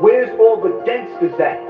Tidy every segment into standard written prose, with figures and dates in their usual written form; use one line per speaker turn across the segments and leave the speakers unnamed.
Where's all the gangsters at?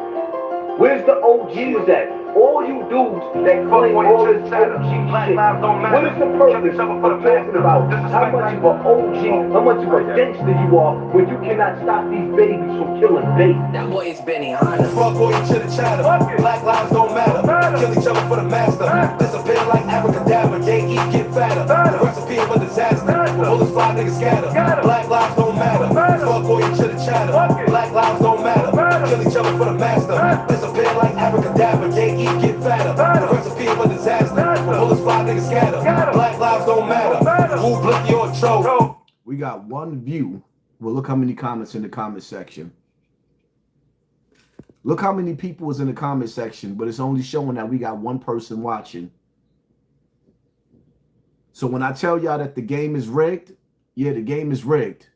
Where's the OGs at? All you dudes that claim all this OG shit. What is the purpose of talking about how much of an OG, how much of a gangster you are when you cannot stop these babies from killing babies?
That boy is Benny Hanna.
Fuck all you chitter chatter. Black lives don't matter. Kill each other for the master. Disappear like abracadabra. They eat, get fatter. The recipe of a disaster. Bullets fly, niggas scatter. Black lives don't matter. Fuck all you chitter chatter. Black lives don't matter. Kill each other for the master. Disappear like abracadabra. They eat, get fatter. The recipe of a disaster. Bullets fly, niggas scatter. Black lives don't matter. Who blick your choke?
We got one view. Well, look how many comments in the comment section. Look how many people was in the comment section, but it's only showing that we got one person watching. So when I tell y'all that the game is rigged, yeah, the game is rigged.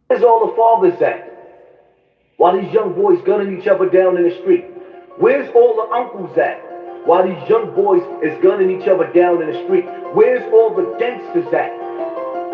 Where's all the fathers at? While these young boys gunning each other down in the street. Where's all the uncles at? While these young boys is gunning each other down in the street. Where's all the gangsters at?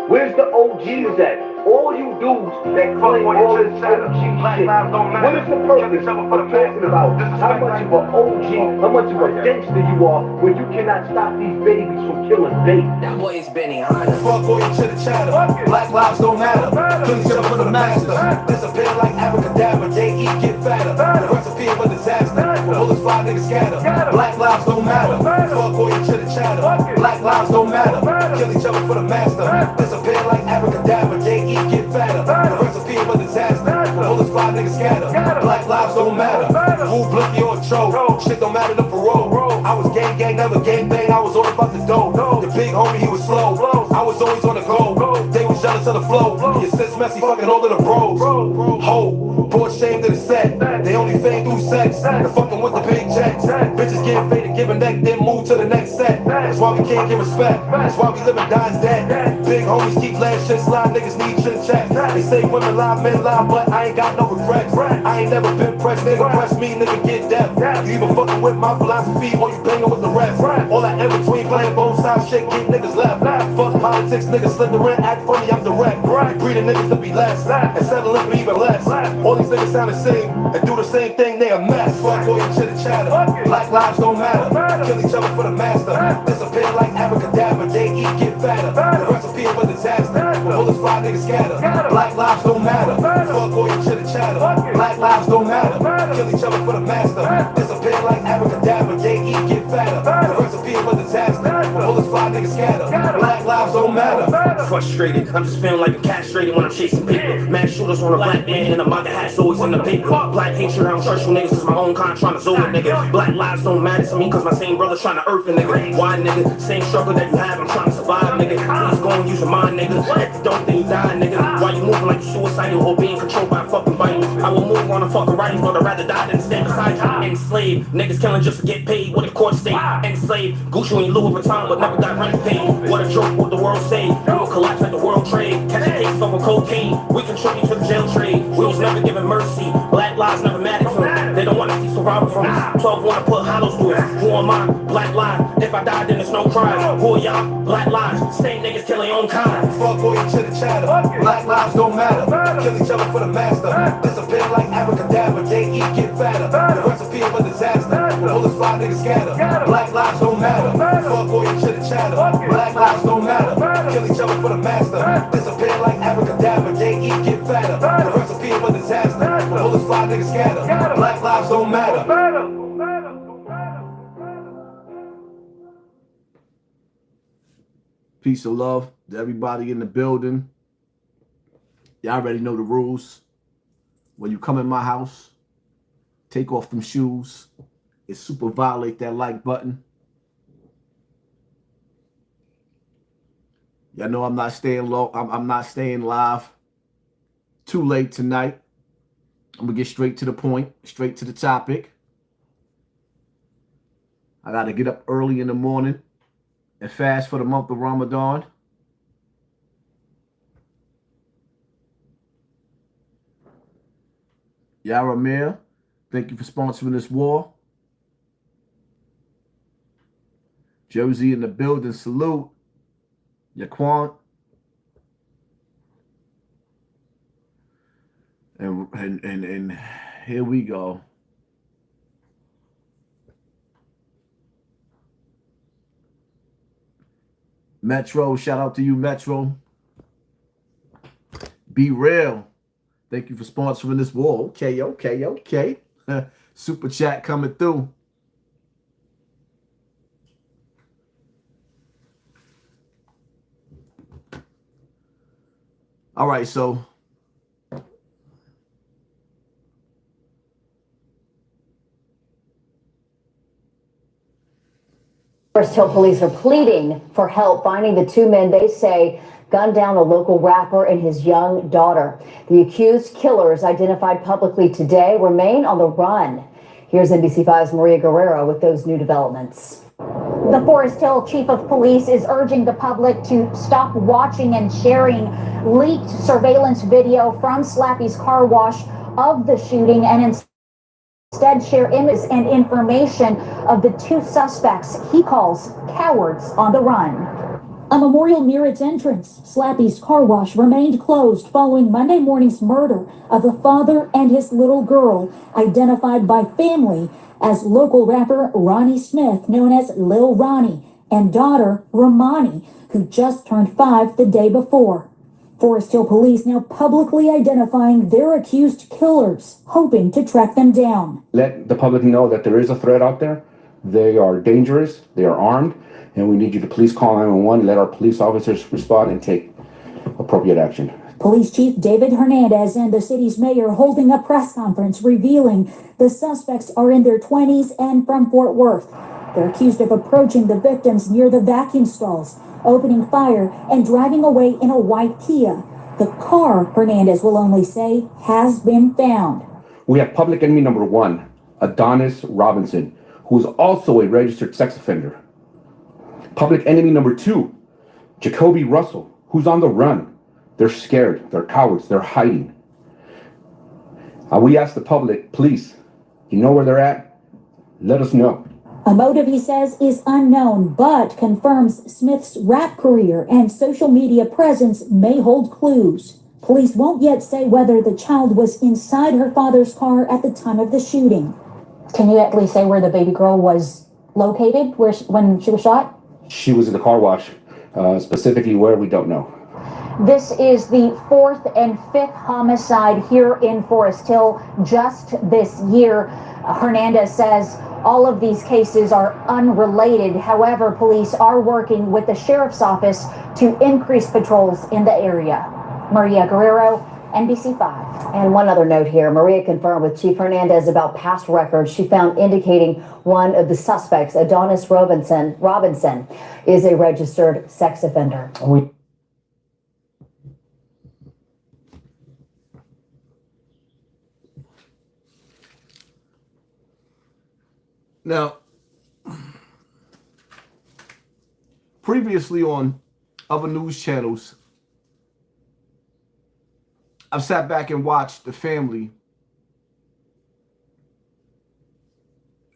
Where's the OGs at? All you dudes that claim all this OG shit. What is the purpose of talking about how much of an OG, how much of a gangster you are when you cannot stop these babies from killing babies?
That boy is Benny Hanna.
Fuck all you chitter chatter. Black lives don't matter. Kill each other for the master. Disappear like abracadabra. They eat, get fatter. The recipe of a disaster. Bullets fly, niggas scatter. Black lives don't matter. Fuck all you chitter chatter. Black lives don't matter. Kill each other for the master. Disappear like abracadabra. They eat, get fatter. The recipe of a disaster. Bullets fly, niggas scatter. Black lives don't matter. Who blick your choke? Shit don't matter to parole. I was gang, never gang bang. I was all about the dough. The big homie, he was slow. I was always on the go. They was jealous of the flow. Your sis messy, fucking all of the bros. Ho, poor shame to the set. They only fade through sex. And fucking with the big checks. Bitches getting faded, give a neck, then move to the next set. That's why we can't give respect. That's why we live and die dead. Big homies keep letting shit slide. Niggas need chin check. They say women lie, men lie, but I ain't got no regrets. I ain't never been pressed, nigga press me, nigga get deaf. You either fucking with my philosophy or you banging with the rest. All that in between, playing both sides, shit keep niggas left. Fuck politics, niggas slithering, act funny, I'm direct. You breeding niggas to be less and settling for even less. All these niggas sound the same and do the same thing, they a mess. Fuck all your chitter chatter. Black lives don't matter. Kill each other for the master. Disappear like abracadabra. They eat, get fatter. The recipe of a disaster. Bullets fly, niggas scatter. Black lives don't matter. Fuck all your chitter chatter. Black lives don't matter. Kill each other for the master. Disappear like abracadabra. They eat, get fatter. The recipe of a disaster. Bullets fly, niggas scatter. Black lives don't matter.
Frustrated, I'm just feeling like a castrated when I'm chasing paper. Mass shooters on a black man and a MAGA hat's always in the paper. Black hatred, I don't trust you niggas, it's my own kind trying to zone a nigga. Black lives don't matter to me cause my same brother's trying to earth a nigga. Why nigga? Same struggle that you have, I'm trying to survive nigga. Please go and use your mind nigga. If you don't, then you die nigga. Why you moving like you suicidal or being controlled by a fucking Bible? I will move on a fucking writing, but I'd rather die than stand beside you. Enslaved, niggas killing just to get paid. What the court say? Enslaved, Gucci and Louis Vuitton, but never got rent paid. What a joke, what the world say? We will collapse like the world trade. Catching cases off of cocaine, we contribute to the jail trade. We was never given mercy, black lives never mattered to them. They don't want to see survival from us. 12 want to put hollows through it. Who am I? Black lives. If I die, then there's no cries. Who are y'all? Black lives. Same niggas kill their own kind.
Fuck all your chitter chatter. Black lives don't matter. Kill each other for the master. Disappear like abracadabra. They eat, get fatter. The recipe of a disaster. Bullets fly, niggas scatter. Black lives don't matter. Fuck all your chitter chatter. Black lives don't matter. Kill each other for the master. Disappear like abracadabra. They eat, get fatter. The recipe of a disaster. Bullets fly, niggas scatter. Black lives don't matter.
Peace and love to everybody in the building. Y'all already know the rules. When you come in my house, take off them shoes. It's super violate that like button. Y'all know I'm not staying low. I'm not staying live too late tonight. I'm gonna get straight to the point, straight to the topic. I gotta get up early in the morning and fast for the month of Ramadan. Yaramir, thank you for sponsoring this war. Josie in the building. Salute. Yaquan. And here we go. Metro, shout out to you, Metro. Be real. Thank you for sponsoring this war. Okay. Super chat coming through. All right, so
Forest Hill police are pleading for help finding the two men they say gunned down a local rapper and his young daughter. The accused killers, identified publicly today, remain on the run. Here's NBC5's Maria Guerrero with those new developments.
The Forest Hill chief of police is urging the public to stop watching and sharing leaked surveillance video from Slappy's car wash of the shooting and instead share images and information of the two suspects he calls cowards on the run. A memorial near its entrance, Slappy's car wash, remained closed following Monday morning's murder of the father and his little girl, identified by family as local rapper Ronnie Smith, known as Lil Ronnie, and daughter Romani, who just turned 5 the day before. Forest Hill police now publicly identifying their accused killers, hoping to track them down.
Let the public know that there is a threat out there. They are dangerous, they are armed, and we need you to please call 911, let our police officers respond and take appropriate action.
Police Chief David Hernandez and the city's mayor holding a press conference revealing the suspects are in their 20s and from Fort Worth. They're accused of approaching the victims near the vacuum stalls, opening fire, and driving away in a white Kia. The car, Hernandez will only say, has been found.
We have public enemy number 1, Adonis Robinson, who is also a registered sex offender. Public enemy number 2, Jacoby Russell, who's on the run. They're scared, they're cowards, they're hiding. We ask the public, please, you know where they're at? Let us know.
A motive, he says, is unknown, but confirms Smith's rap career and social media presence may hold clues. Police won't yet say whether the child was inside her father's car at the time of the shooting. Can you at least say where the baby girl was located when she was shot?
She was in the car wash, specifically where we don't know.
This is the 4th and 5th homicide here in Forest Hill just this year. Hernandez says all of these cases are unrelated. However, police are working with the sheriff's office to increase patrols in the area. Maria Guerrero, NBC5.
And one other note here. Maria confirmed with Chief Hernandez about past records she found indicating one of the suspects, Adonis Robinson, is a registered sex offender.
Now, previously on other news channels, I've sat back and watched the family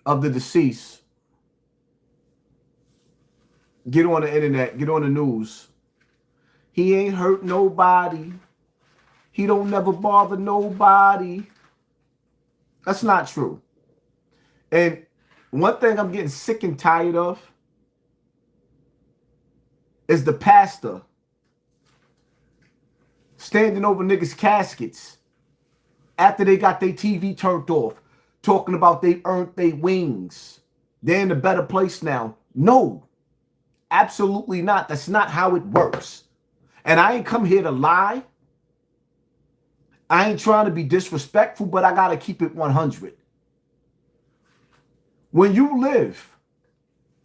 of the deceased get on the internet, get on the news. He ain't hurt nobody. He don't never bother nobody. That's not true. And one thing I'm getting sick and tired of is the pastor standing over niggas' caskets after they got their TV turned off, talking about they earned their wings. They're in a better place now. No, absolutely not. That's not how it works. And I ain't come here to lie. I ain't trying to be disrespectful, but I got to keep it 100. When you live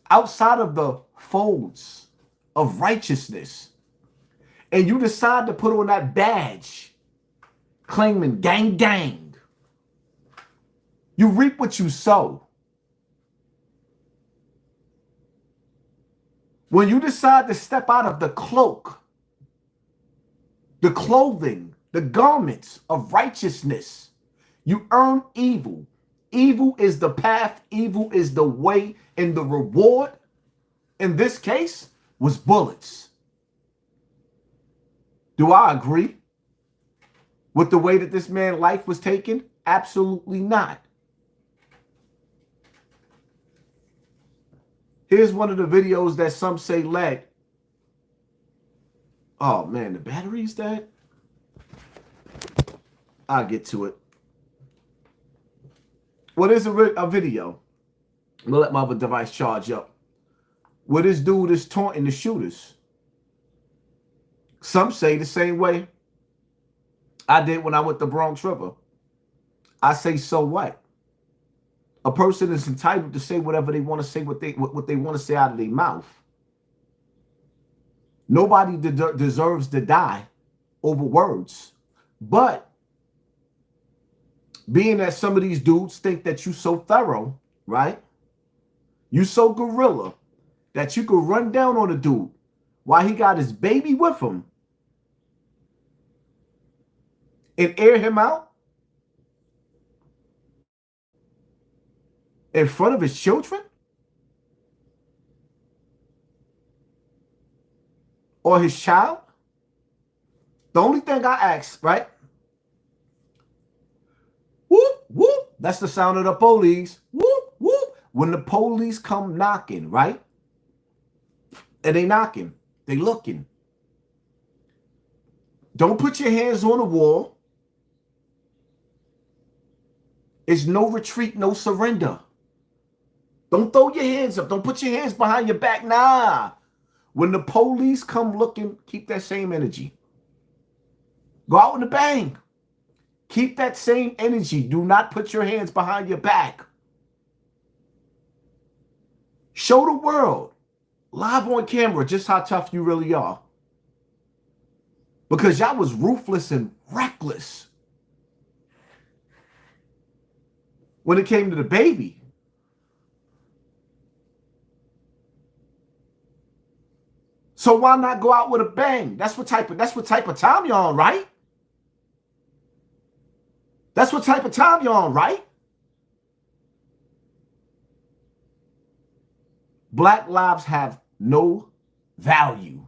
outside of the folds of righteousness and you decide to put on that badge claiming gang, gang, you reap what you sow. When you decide to step out of the cloak, the clothing, the garments of righteousness, you earn evil. Evil is the path, evil is the way, and the reward in this case was bullets. Do I agree with the way that this man's life was taken? Absolutely not. Here's one of the videos that some say led. Oh man, the battery's dead. I'll get to it. Well, there's a video. I'm gonna let my other device charge up. Where this dude is taunting the shooters. Some say the same way I did when I went to Bronx River. I say, so what? A person is entitled to say whatever they want to say, what they want to say out of their mouth. Nobody deserves to die over words. But being that some of these dudes think that you so thorough, right? You so gorilla that you could run down on a dude while he got his baby with him and air him out in front of his children or his child. The only thing I ask, right? Whoop, whoop. That's the sound of the police. Whoop, whoop. When the police come knocking, right? And they knocking, they looking. Don't put your hands on the wall. It's no retreat, no surrender. Don't throw your hands up. Don't put your hands behind your back. Nah. When the police come looking, keep that same energy. Go out with a bang. Keep that same energy. Do not put your hands behind your back. Show the world live on camera just how tough you really are. Because y'all was ruthless and reckless when it came to the baby. So why not go out with a bang? That's what type of time you're on, right? That's what type of time you're on, right? Black lives have no value.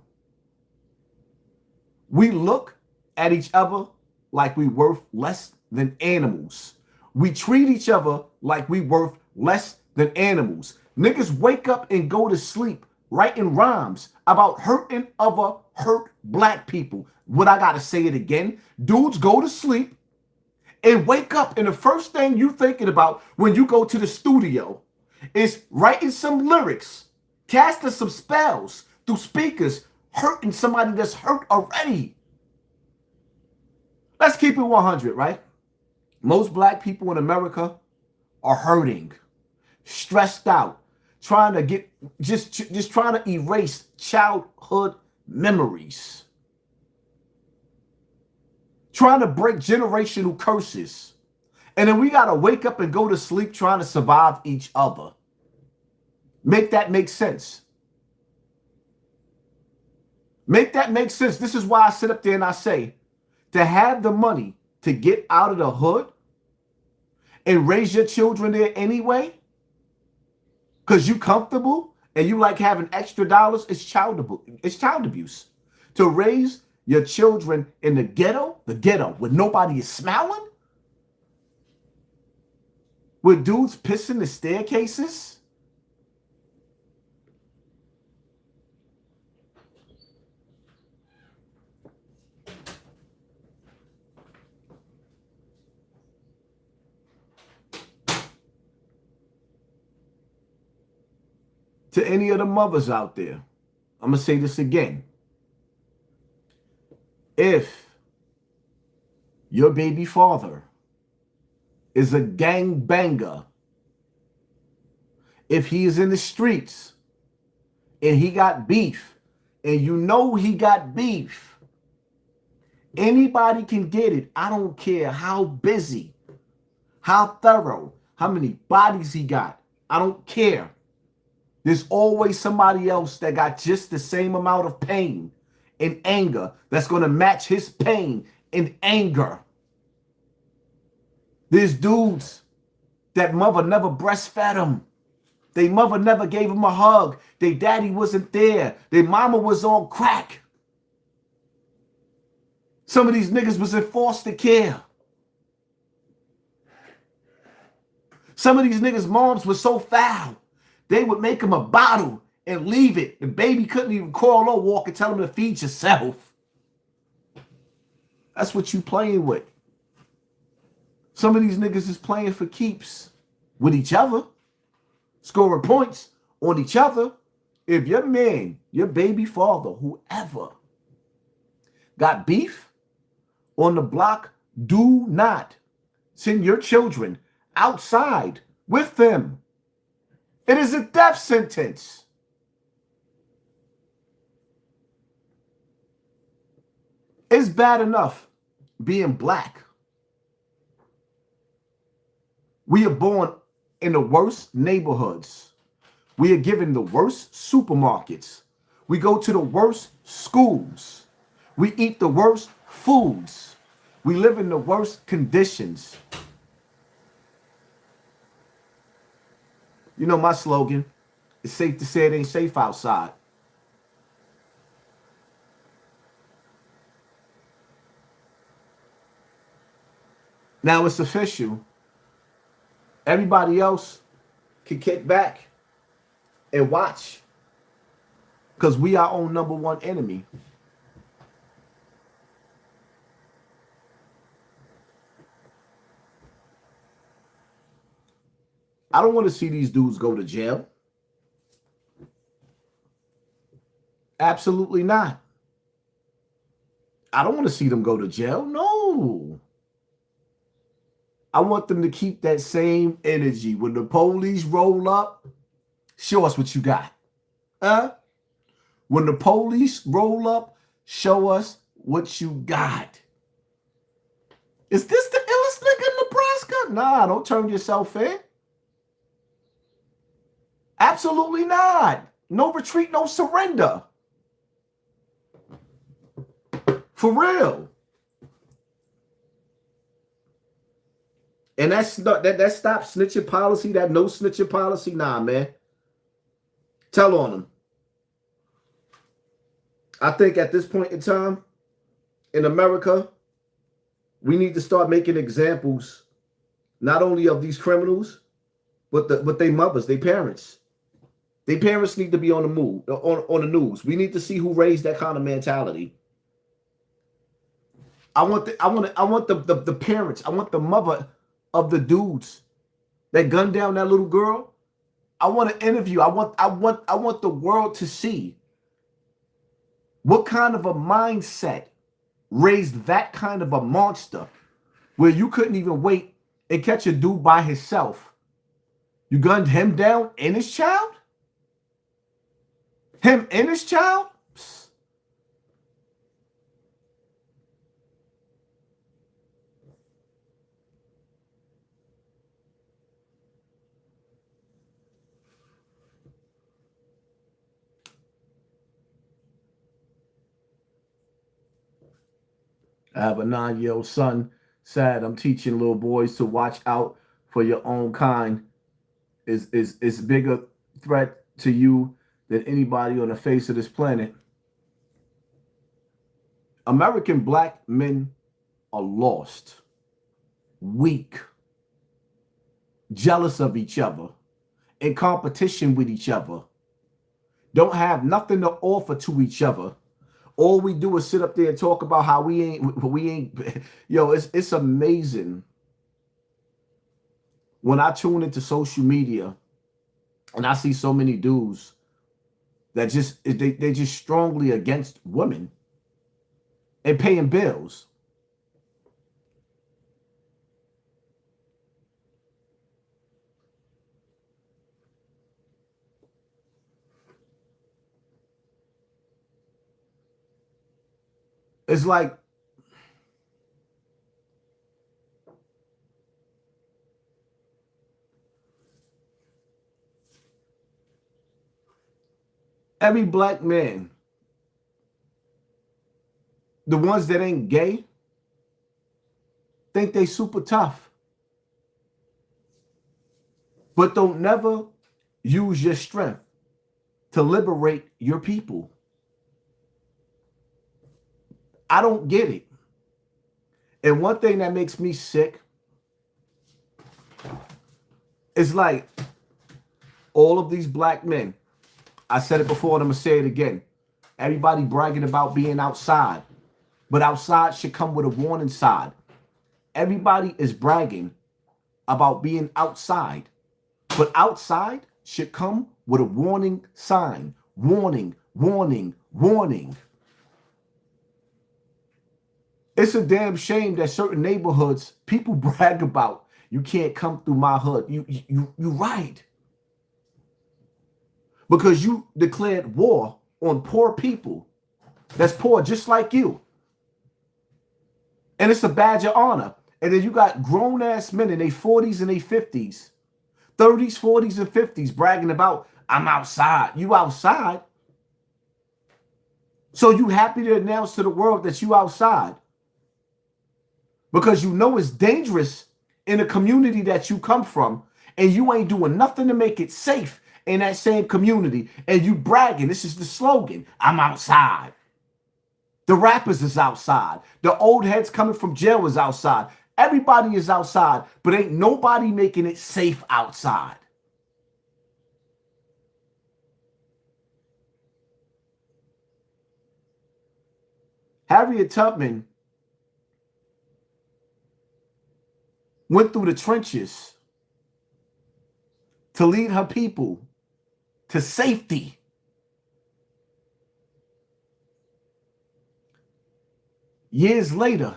We look at each other like we worth less than animals. We treat each other like we worth less than animals. Niggas wake up and go to sleep writing rhymes about hurting other hurt black people. What I gotta say it again? Dudes go to sleep and wake up, and the first thing you thinking about when you go to the studio is writing some lyrics, casting some spells through speakers, hurting somebody that's hurt already. Let's keep it 100, right? Most black people in America are hurting, stressed out, trying to get just trying to erase childhood memories, trying to break generational curses. And then we got to wake up and go to sleep trying to survive each other. Make that make sense. Make that make sense. This is why I sit up there and I say, to have the money to get out of the hood and raise your children there anyway, because you comfortable and you like having extra dollars, it's child abuse. To raise your children in the ghetto where nobody is smiling, where dudes pissing the staircases. To any of the mothers out there, I'm going to say this again. If your baby father is a gang banger, if he is in the streets and he got beef, and you know he got beef, anybody can get it. I don't care how busy, how thorough, how many bodies he got. I don't care. There's always somebody else that got just the same amount of pain and anger that's going to match his pain and anger. There's dudes that mother never breastfed them. Their mother never gave them a hug. Their daddy wasn't there. Their mama was on crack. Some of these niggas was in foster care. Some of these niggas' moms were so foul, they would make them a bottle and leave it. The baby couldn't even crawl or walk and tell them to feed yourself. That's what you playing with. Some of these niggas is playing for keeps with each other, scoring points on each other. If your man, your baby father, whoever, got beef on the block, do not send your children outside with them. It is a death sentence. It's bad enough being black. We are born in the worst neighborhoods. We are given the worst supermarkets. We go to the worst schools. We eat the worst foods. We live in the worst conditions. You know my slogan, it's safe to say it ain't safe outside. Now it's official. Everybody else can kick back and watch, because we our own number one enemy. I don't want to see these dudes go to jail. Absolutely not. I don't want to see them go to jail. No. I want them to keep that same energy. When the police roll up, show us what you got. When the police roll up, show us what you got. Is this the illest nigga in Nebraska? Nah, don't turn yourself in. Absolutely not. No retreat, no surrender. For real. And that's not that stop snitching policy, that no snitching policy. Nah, man. Tell on them. I think at this point in time in America, we need to start making examples not only of these criminals, but their mothers, their parents. Their parents need to be on the move, on the news. We need to see who raised that kind of mentality. I want the parents. I want the mother of the dudes that gunned down that little girl. I want to interview. I want the world to see what kind of a mindset raised that kind of a monster, where you couldn't even wait and catch a dude by himself. You gunned him down and his child? Him and his child? Psst. I have a 9-year-old son. Sad, I'm teaching little boys to watch out for your own kind. Is bigger threat to you than anybody on the face of this planet. American black men are lost, weak, jealous of each other, in competition with each other, don't have nothing to offer to each other. All we do is sit up there and talk about how we ain't. Yo, it's amazing when I tune into social media and I see so many dudes that they just strongly against women and paying bills. It's like every black man, the ones that ain't gay, think they super tough, but don't never use your strength to liberate your people. I don't get it. And one thing that makes me sick is like all of these black men. I said it before and I'm going to say it again. Everybody bragging about being outside, but outside should come with a warning sign. Everybody is bragging about being outside, but outside should come with a warning sign. Warning, warning, warning. It's a damn shame that certain neighborhoods people brag about. You can't come through my hood. You right. Because you declared war on poor people that's poor just like you. And it's a badge of honor. And then you got grown ass men in their 40s and their 50s, 30s, 40s, and 50s bragging about, I'm outside. You outside? So you happy to announce to the world that you outside? Because you know it's dangerous in the community that you come from, and you ain't doing nothing to make it safe in that same community. And you bragging, this is the slogan, I'm outside. The rappers is outside. The old heads coming from jail is outside. Everybody is outside, but ain't nobody making it safe outside. Harriet Tubman went through the trenches to lead her people to safety. Years later,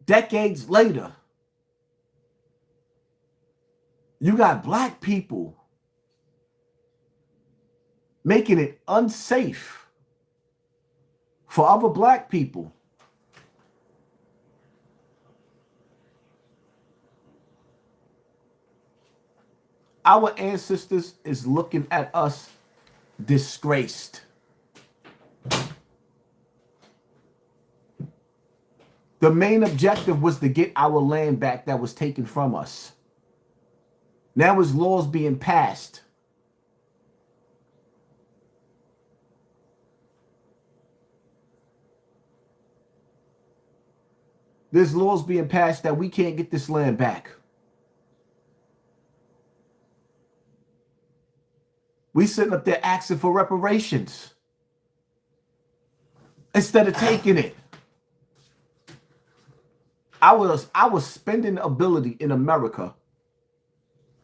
decades later, you got black people making it unsafe for other black people. Our ancestors is looking at us disgraced. The main objective was to get our land back that was taken from us. Now there's laws being passed. There's laws being passed that we can't get this land back. We sitting up there asking for reparations instead of taking it. Our spending ability in America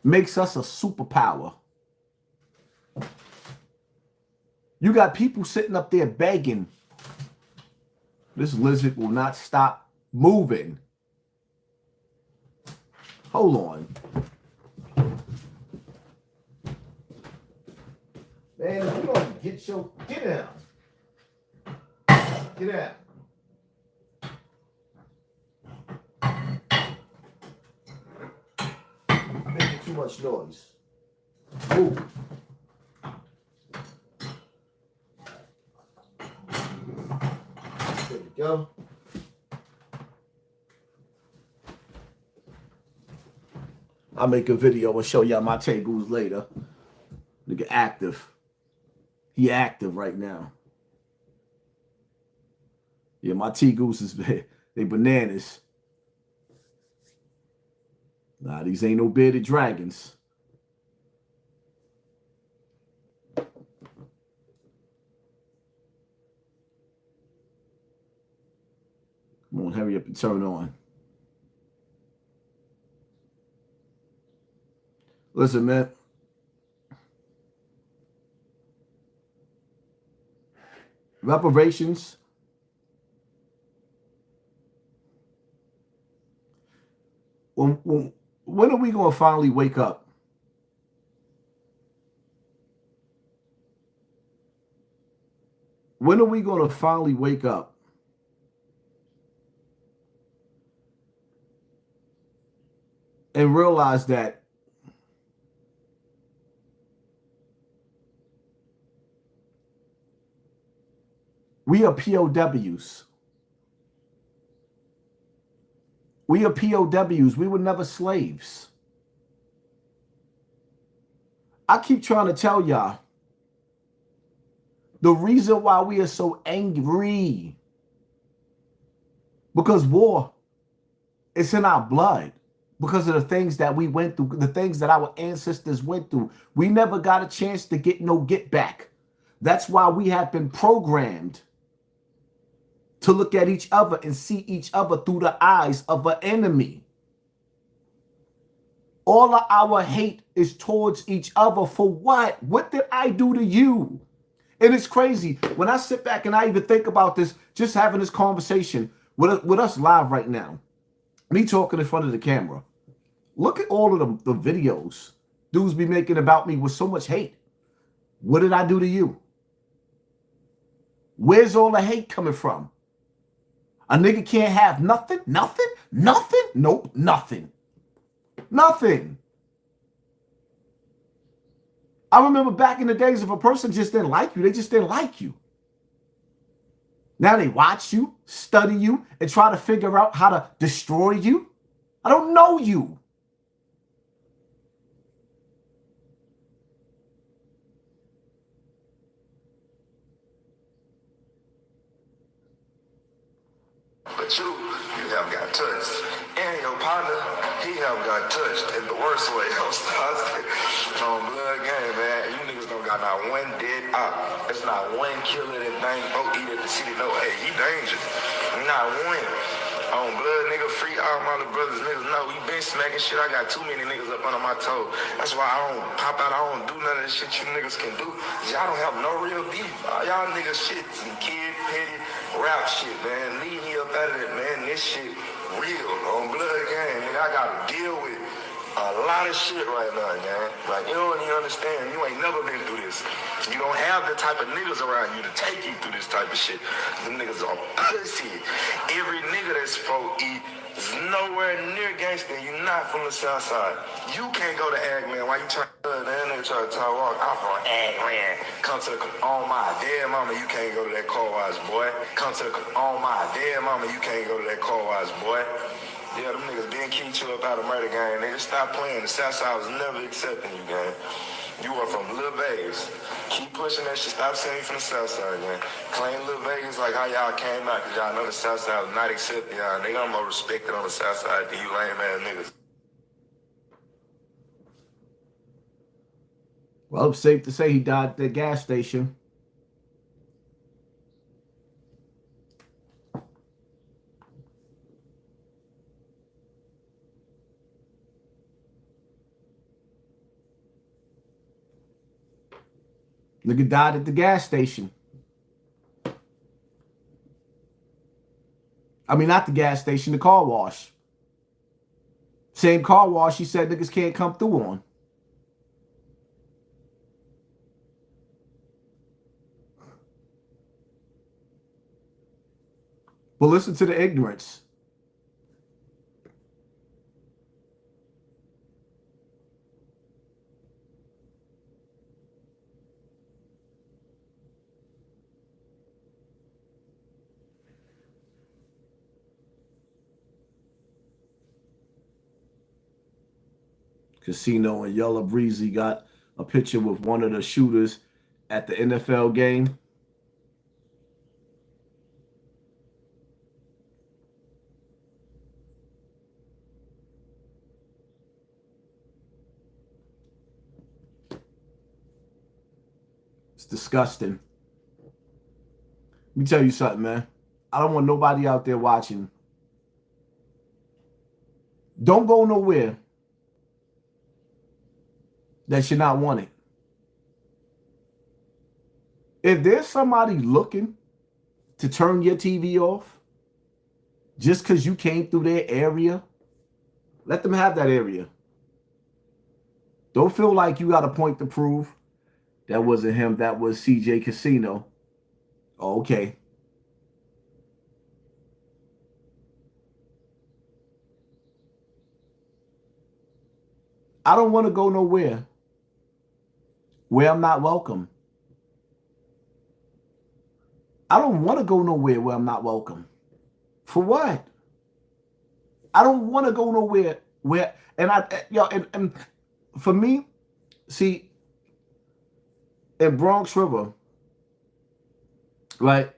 makes us a superpower. You got people sitting up there begging. This lizard will not stop moving. Hold on. Man, if you don't get out. Get out. Making too much noise. Move. There we go. I'll make a video and show y'all my tables later. Nigga active. He active right now. Yeah, my T-Gooses, they bananas. Nah, these ain't no bearded dragons. Come on, hurry up and turn on. Listen, man. Reparations. When are we going to finally wake up? When are we going to finally wake up? And realize that we are POWs. We are POWs. We were never slaves. I keep trying to tell y'all, the reason why we are so angry, because war, it's in our blood. Because of the things that we went through, the things that our ancestors went through. We never got a chance to get no get back. That's why we have been programmed to look at each other and see each other through the eyes of an enemy. All of our hate is towards each other for what? What did I do to you? And it's crazy. When I sit back and I even think about this, just having this conversation with us live right now, me talking in front of the camera. Look at all of the videos dudes be making about me with so much hate. What did I do to you? Where's all the hate coming from? A nigga can't have nothing? Nothing? Nothing? Nope, nothing. Nothing. I remember back in the days, if a person just didn't like you, they just didn't like you. Now they watch you, study you, and try to figure out how to destroy you. I don't know you.
But you have got touched. And your partner, he have got touched in the worst way. On blood game, man. You niggas don't got not one dead op. It's not one killer that bang eat at the city. No, hey, he dangerous. Not one. On blood, nigga, free all my little brothers, niggas know we been smacking shit. I got too many niggas up under my toe. That's why I don't pop out. I don't do none of the shit you niggas can do. Y'all don't have no real beef. Y'all niggas shit, some kid, petty, rap shit, man. Leave me up out of it, man. This shit real. On blood game, nigga, I gotta deal with a lot of shit right now, man. Like, you don't even understand. You ain't never been through this. You don't have the type of niggas around you to take you through this type of shit. Them niggas are pussy. Every nigga that's 4E is nowhere near gangster. You not from the south side. You can't go to Ag, man. Why you trying to try to walk? I'm from Ag, man. Come to the, on my dead mama, you can't go to that car wash, boy. Come to the, on my dead mama, you can't go to that car wash, boy. Yeah, them niggas been keep you up out of murder gang. Niggas stop playing. The Southside was never accepting you, gang. You are from Lil Vegas. Keep pushing that shit. Stop saying you from the Southside, gang. Claim Lil Vegas like how y'all came out, because y'all know the Southside was not accepting y'all. They got more respected on the Southside than you lame ass niggas.
Well, it's safe to say he died at the gas station. Nigga died at the gas station. I mean, not the gas station, the car wash. Same car wash he said niggas can't come through on. But listen to the ignorance. Casino and Yellow Breezy got a picture with one of the shooters at the NFL game. It's disgusting. Let me tell you something, man. I don't want nobody out there watching. Don't go nowhere that you're not wanted. If there's somebody looking to turn your TV off just because you came through their area, let them have that area. Don't feel like you got a point to prove. That wasn't him. That was CJ Casino. Okay. I don't want to go nowhere where I'm not welcome. I don't want to go nowhere where I'm not welcome. For what? I don't want to go nowhere where, and for me, see, in Bronx River, right?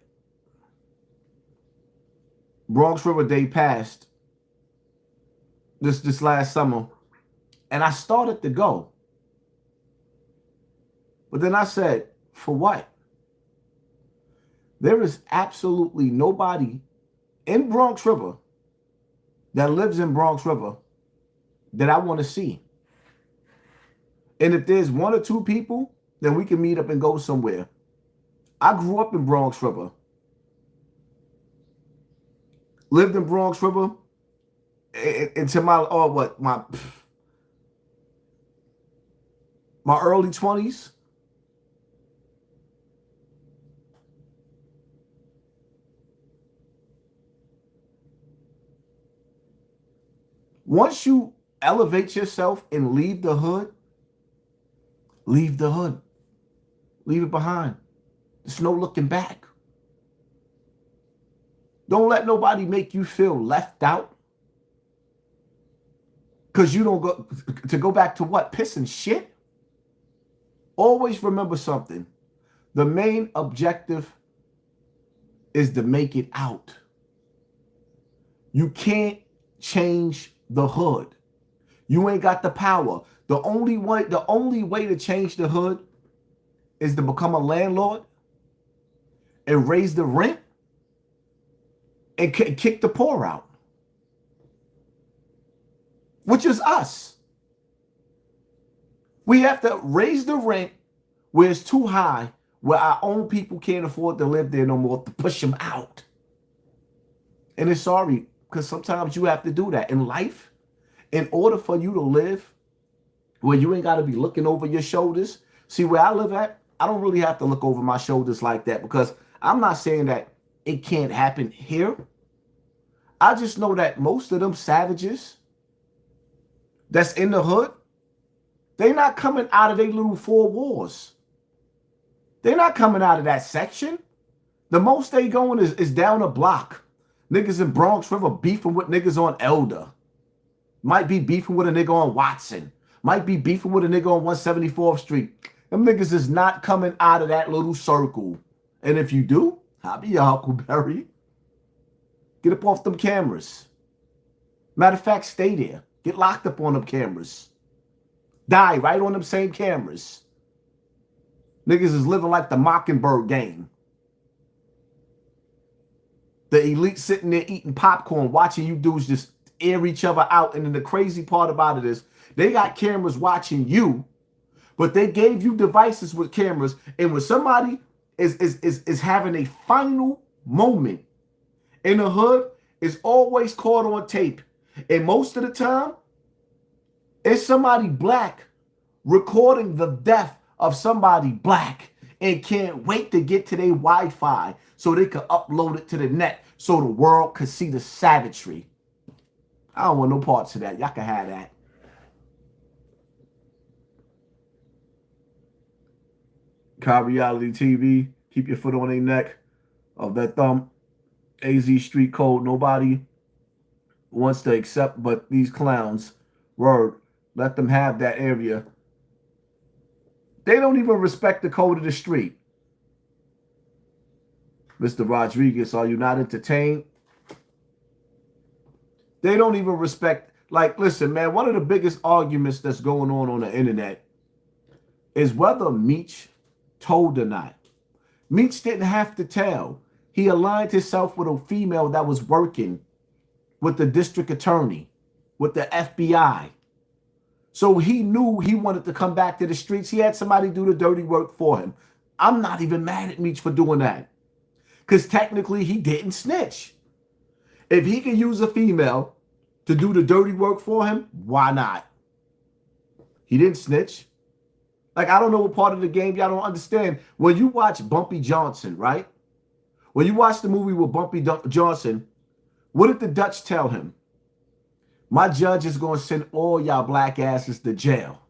Bronx River Day passed this last summer, and I started to go. But then I said, for what? There is absolutely nobody in Bronx River that lives in Bronx River that I want to see. And if there's one or two people, then we can meet up and go somewhere. I grew up in Bronx River. Lived in Bronx River into my my early 20s. Once you elevate yourself and leave the hood, leave the hood. Leave it behind. There's no looking back. Don't let nobody make you feel left out. Because you don't go back to what? Pissing shit? Always remember something. The main objective is to make it out. You can't change the hood. You ain't got the power. The only way to change the hood is to become a landlord and raise the rent and kick the poor out, which is us. We have to raise the rent where it's too high, where our own people can't afford to live there no more, to push them out. And it's sorry, because sometimes you have to do that in life. In order for you to live where you ain't got to be looking over your shoulders. See, where I live at, I don't really have to look over my shoulders like that, because I'm not saying that it can't happen here. I just know that most of them savages that's in the hood, they're not coming out of their little four walls. They're not coming out of that section. The most they going is down a block. Niggas in Bronx River beefing with niggas on Elder. Might be beefing with a nigga on Watson. Might be beefing with a nigga on 174th Street. Them niggas is not coming out of that little circle. And if you do, I'll be your Huckleberry. Get up off them cameras. Matter of fact, stay there. Get locked up on them cameras. Die right on them same cameras. Niggas is living like the Mockingbird game. The elite sitting there eating popcorn, watching you dudes just air each other out. And then the crazy part about it is they got cameras watching you, but they gave you devices with cameras. And when somebody is having a final moment in the hood, it's always caught on tape. And most of the time, it's somebody black recording the death of somebody black and can't wait to get to their Wi-Fi so they could upload it to the net so the world could see the savagery. I don't want no parts of that. Y'all can have that. Car Reality TV, keep your foot on their neck of that thumb. AZ Street Code, nobody wants to accept but these clowns. Word, let them have that area. They don't even respect the code of the street. Mr. Rodriguez, are you not entertained? They don't even respect. Like, listen, man, one of the biggest arguments that's going on the internet is whether Meech told or not. Meech didn't have to tell. He aligned himself with a female that was working with the district attorney, with the FBI. So he knew he wanted to come back to the streets. He had somebody do the dirty work for him. I'm not even mad at Meech for doing that, because technically he didn't snitch. If he can use a female to do the dirty work for him, why not? He didn't snitch. Like, I don't know what part of the game y'all don't understand. When you watch Bumpy Johnson, right? When you watch the movie with Bumpy Johnson, what did the Dutch tell him? My judge is going to send all y'all black asses to jail.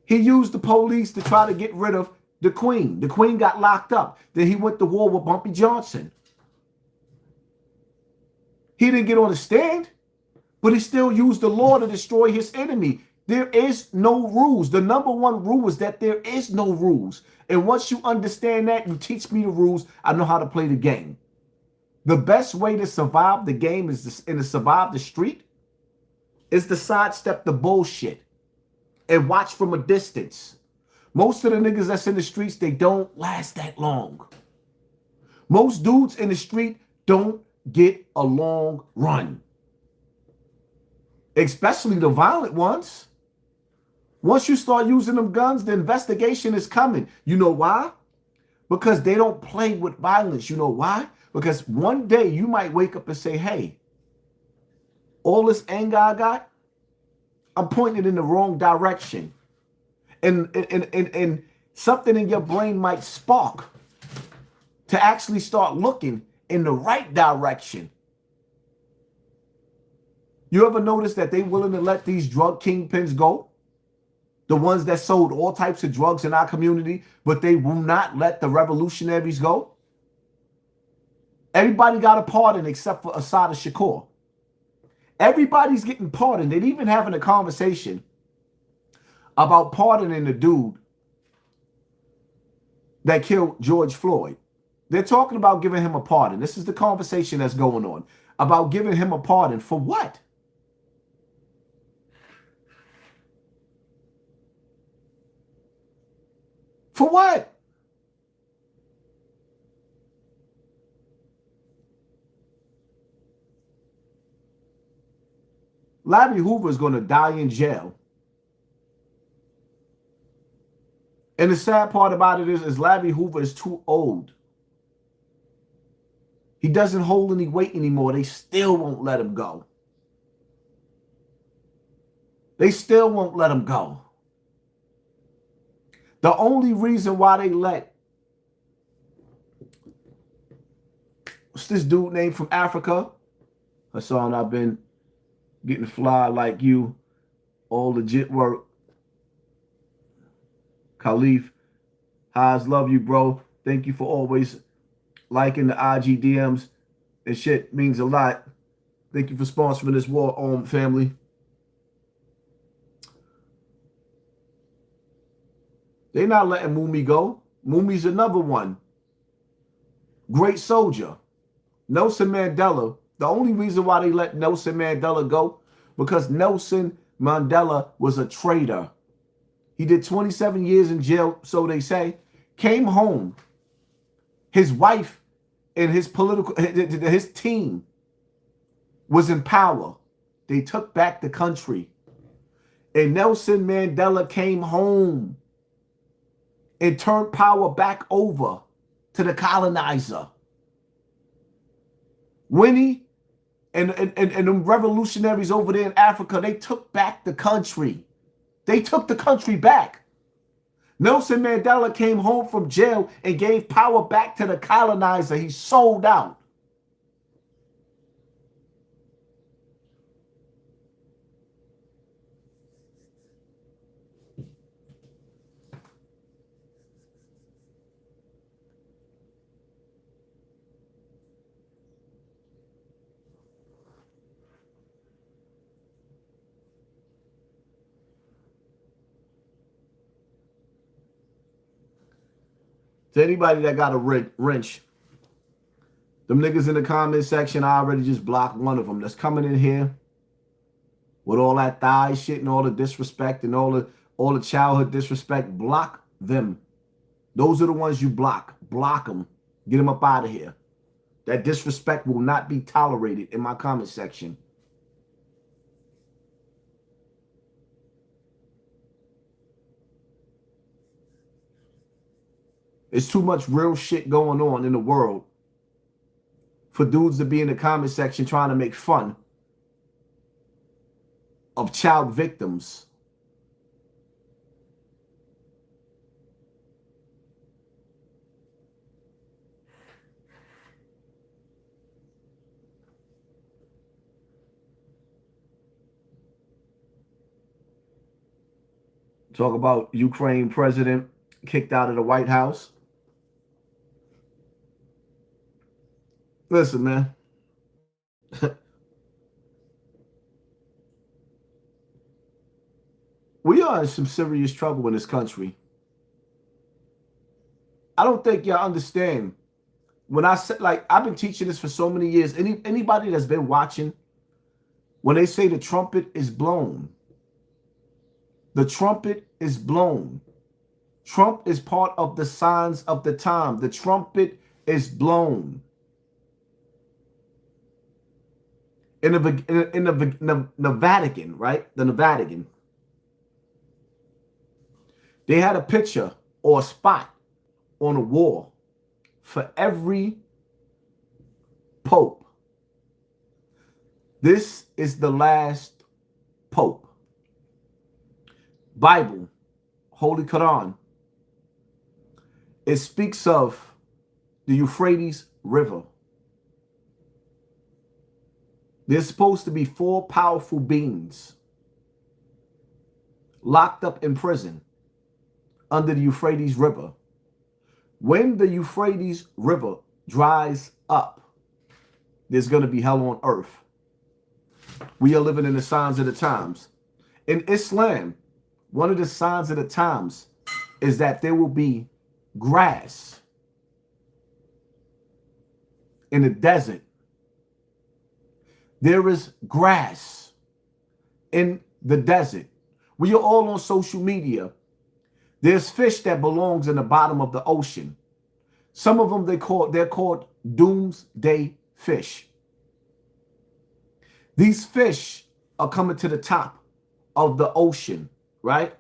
He used the police to try to get rid of the Queen. The Queen got locked up. Then he went to war with Bumpy Johnson. He didn't get on the stand, but he still used the law to destroy his enemy. There is no rules. The number one rule is that there is no rules. And once you understand that, you teach me the rules, I know how to play the game. The best way to survive the game and to survive the street is to sidestep the bullshit and watch from a distance. Most of the niggas that's in the streets, they don't last that long. Most dudes in the street don't get a long run. Especially the violent ones. Once you start using them guns, the investigation is coming. You know why? Because they don't play with violence. You know why? Because one day you might wake up and say, hey, all this anger I got, I'm pointing in the wrong direction. And something in your brain might spark to actually start looking in the right direction. You ever notice that they willing to let these drug kingpins go? The ones that sold all types of drugs in our community, but they will not let the revolutionaries go? Everybody got a pardon except for Assad Shakur. Everybody's getting pardoned. They're even having a conversation about pardoning the dude that killed George Floyd. They're talking about giving him a pardon. This is the conversation that's going on about giving him a pardon for what? For what? Larry Hoover is going to die in jail. And the sad part about it is Larry Hoover is too old. He doesn't hold any weight anymore. They still won't let him go. They still won't let him go. The only reason why they let, what's this dude named from Africa? Hassan, I've been getting fly like you. All legit work. Khalif, Haas, love you, bro. Thank you for always liking the IG DMs. And shit means a lot. Thank you for sponsoring this war on family. They're not letting Mumi go. Mumi's another one. Great soldier. Nelson Mandela. The only reason why they let Nelson Mandela go, because Nelson Mandela was a traitor. He did 27 years in jail, so they say. Came home. His wife and his team was in power. They took back the country. And Nelson Mandela came home and turned power back over to the colonizer. Winnie and them revolutionaries over there in Africa, they took back the country. They took the country back. Nelson Mandela came home from jail and gave power back to the colonizer. He sold out. To anybody that got a wrench, them niggas in the comment section, I already just blocked one of them that's coming in here with all that thigh shit and all the disrespect and all the childhood disrespect. Block them. Those are the ones you block. Block them. Get them up out of here. That disrespect will not be tolerated in my comment section. There's too much real shit going on in the world for dudes to be in the comment section trying to make fun of child victims. Talk about Ukraine president kicked out of the White House. Listen, man. We are in some serious trouble in this country. I don't think y'all understand. When I said, like, I've been teaching this for so many years. Anybody that's been watching, when they say the trumpet is blown, the trumpet is blown. Trump is part of the signs of the time. The trumpet is blown. In the Vatican, right? The Vatican. They had a picture or a spot on a wall for every pope. This is the last pope. Bible, Holy Quran, it speaks of the Euphrates River. There's supposed to be 4 powerful beings locked up in prison under the Euphrates River. When the Euphrates River dries up, there's going to be hell on earth. We are living in the signs of the times. In Islam, one of the signs of the times is that there will be grass in the desert. There is grass in the desert. We are all on social media. There's fish that belongs in the bottom of the ocean. Some of them they're called doomsday fish. These fish are coming to the top of the ocean, right?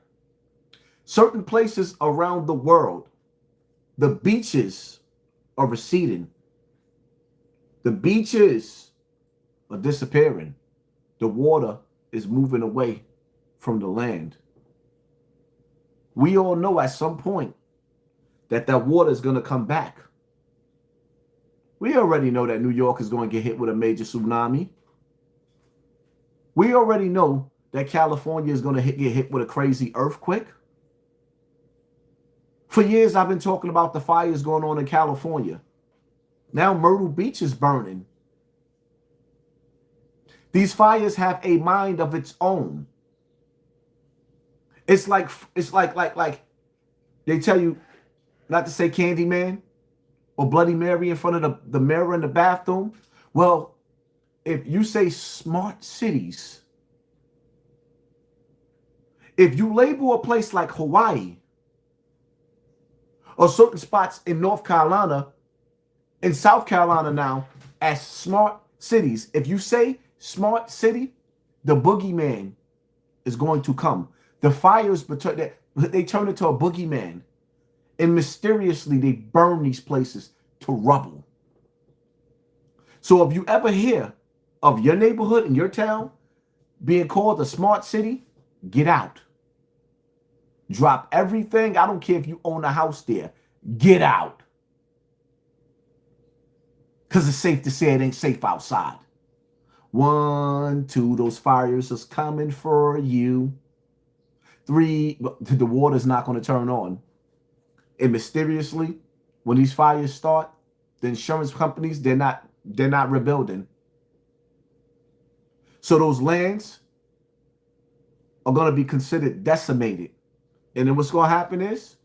Certain places around the world, the beaches are receding. The beaches are disappearing. The water is moving away from the land. We all know at some point that water is going to come back. We already know that New York is going to get hit with a major tsunami. We already know that California is going to get hit with a crazy earthquake. For years, I've been talking about the fires going on in California. Now Myrtle Beach is burning. These fires have a mind of its own. It's like they tell you not to say Candyman or Bloody Mary in front of the mirror in the bathroom. Well, if you say smart cities, if you label a place like Hawaii or certain spots in North Carolina, in South Carolina now, as smart cities, if you say smart city, the boogeyman is going to come. The fires, they turn into a boogeyman. And mysteriously, they burn these places to rubble. So if you ever hear of your neighborhood in your town being called a smart city, get out. Drop everything. I don't care if you own a house there. Get out. Because it's safe to say it ain't safe outside. 1, 2, those fires is coming for you. 3, the water's not going to turn on. And mysteriously, when these fires start, the insurance companies, they're not rebuilding. So those lands are going to be considered decimated. And then what's going to happen is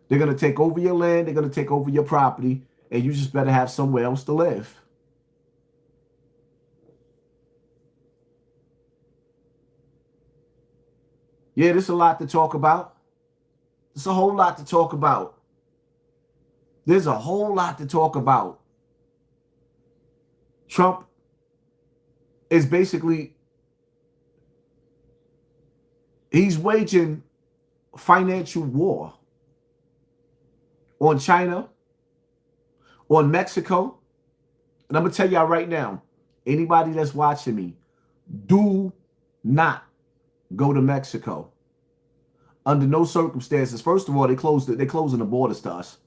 they're going to take over your land, they're going to take over your property, and you just better have somewhere else to live. Yeah, there's a lot to talk about. There's a whole lot to talk about. There's a whole lot to talk about. Trump is basically, he's waging financial war on China, on Mexico. And I'm going to tell y'all right now, anybody that's watching me, do not go to Mexico. Under no circumstances. First of all, they're closing the borders to us.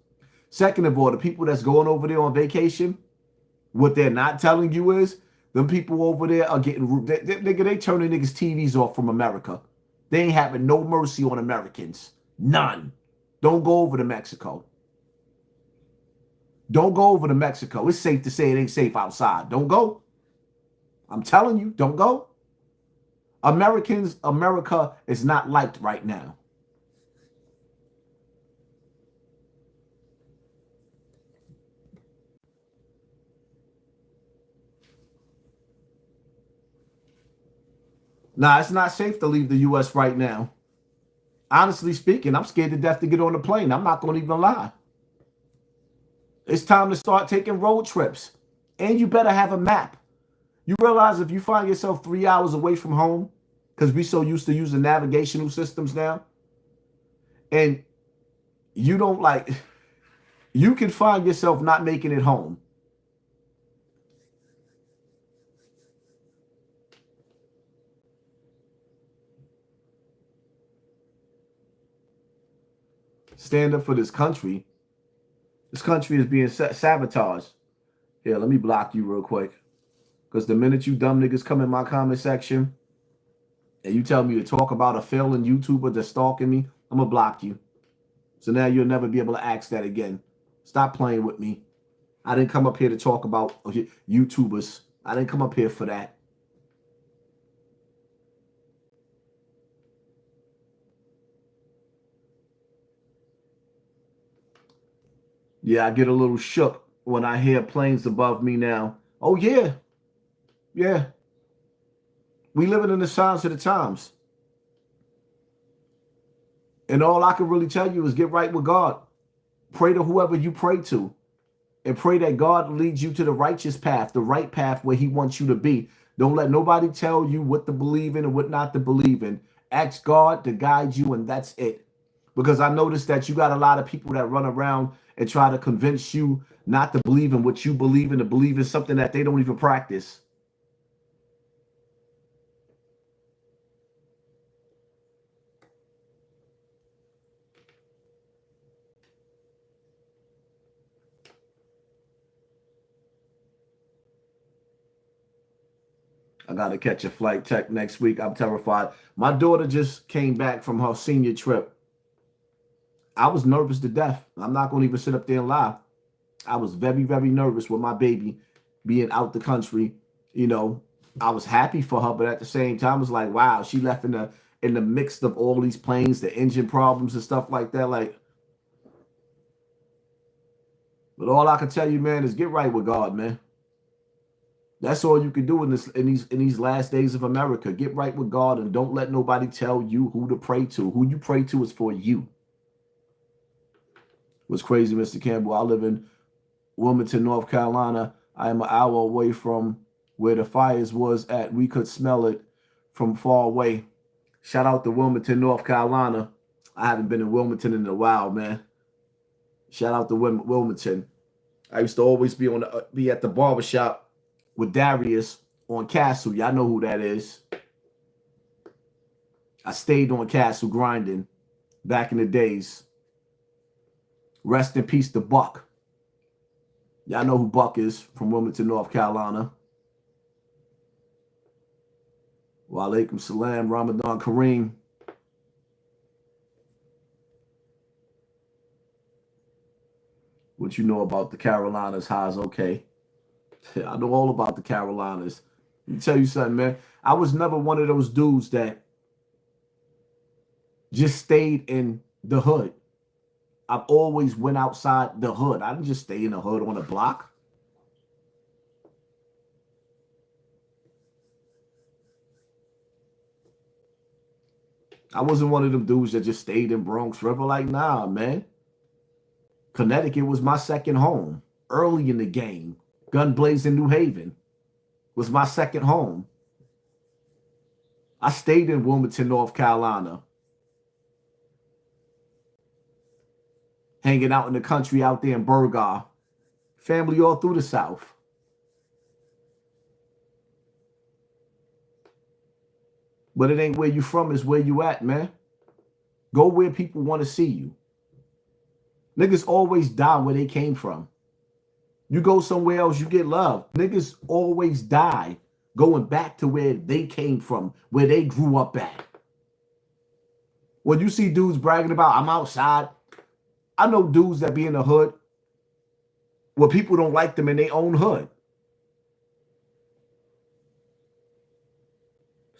Second of all, the people that's going over there on vacation, what they're not telling you is, them people over there are getting, they turning niggas' TVs off from America. They ain't having no mercy on Americans. None. Don't go over to Mexico. Don't go over to Mexico. It's safe to say it ain't safe outside. Don't go. I'm telling you, don't go. America is not liked right now. Nah, it's not safe to leave the U.S. right now. Honestly speaking, I'm scared to death to get on the plane. I'm not going to even lie. It's time to start taking road trips. And you better have a map. You realize if you find yourself 3 hours away from home, because we so used to using navigational systems now, and you don't like, you can find yourself not making it home. Stand up for this country. This country is being sabotaged. Here, let me block you real quick. Because the minute you dumb niggas come in my comment section and you tell me to talk about a failing YouTuber that's stalking me, I'm going to block you. So now you'll never be able to ask that again. Stop playing with me. I didn't come up here to talk about YouTubers. I didn't come up here for that. Yeah, I get a little shook when I hear planes above me now. Oh, yeah. Yeah. We living in the signs of the times. And all I can really tell you is get right with God. Pray to whoever you pray to. And pray that God leads you to the righteous path, the right path where he wants you to be. Don't let nobody tell you what to believe in and what not to believe in. Ask God to guide you, and that's it. Because I noticed that you got a lot of people that run around and try to convince you not to believe in what you believe in, to believe in something that they don't even practice. I got to catch a flight tech next week. I'm terrified. My daughter just came back from her senior trip. I was nervous to death. I'm not going to even sit up there and lie. I was very, very nervous with my baby being out the country. You know, I was happy for her, but at the same time, it's like, wow, she left in the mix of all these planes, the engine problems and stuff like that. Like, but all I can tell you, man, is get right with God, man. That's all you can do in these last days of America. Get right with God and don't let nobody tell you who to pray to. Who you pray to is for you. What's crazy, Mr. Campbell? I live in Wilmington, North Carolina. I am an hour away from where the fires was at. We could smell it from far away. Shout out to Wilmington, North Carolina. I haven't been in Wilmington in a while, man. Shout out to Wilmington. I used to always be at the barbershop with Darius on Castle. Y'all know who that is. I stayed on Castle grinding back in the days. Rest in peace to Buck. Y'all know who Buck is from Wilmington, North Carolina. Wa alaikum salam, Ramadan Kareem. What you know about the Carolinas, Haas? Okay. I know all about the Carolinas. Let me tell you something, man. I was never one of those dudes that just stayed in the hood. I've always went outside the hood. I didn't just stay in the hood on a block. I wasn't one of them dudes that just stayed in Bronx River. Like, nah, man. Connecticut was my second home. Early in the game, gun blazing New Haven was my second home. I stayed in Wilmington, North Carolina. Hanging out in the country out there in Burgar. Family all through the South. But it ain't where you from, it's where you at, man. Go where people want to see you. Niggas always die where they came from. You go somewhere else, you get love. Niggas always die going back to where they came from, where they grew up at. When you see dudes bragging about, I'm outside, I know dudes that be in the hood where people don't like them in their own hood.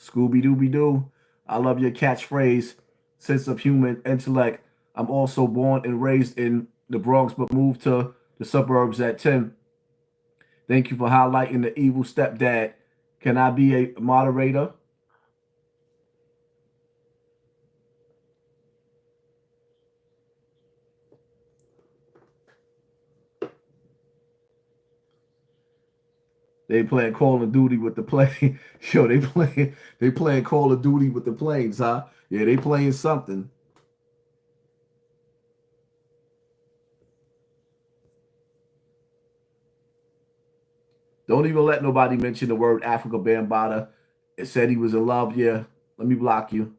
Scooby-Dooby-Doo. I love your catchphrase. Sense of human intellect. I'm also born and raised in the Bronx, but moved to the suburbs at 10. Thank you for highlighting the evil stepdad. Can I be a moderator? They playing Call of Duty with the plane. Yo, they playing Call of Duty with the planes, huh? Yeah, they playing something. Don't even let nobody mention the word Africa Bambaataa. It said he was in love. Yeah, let me block you.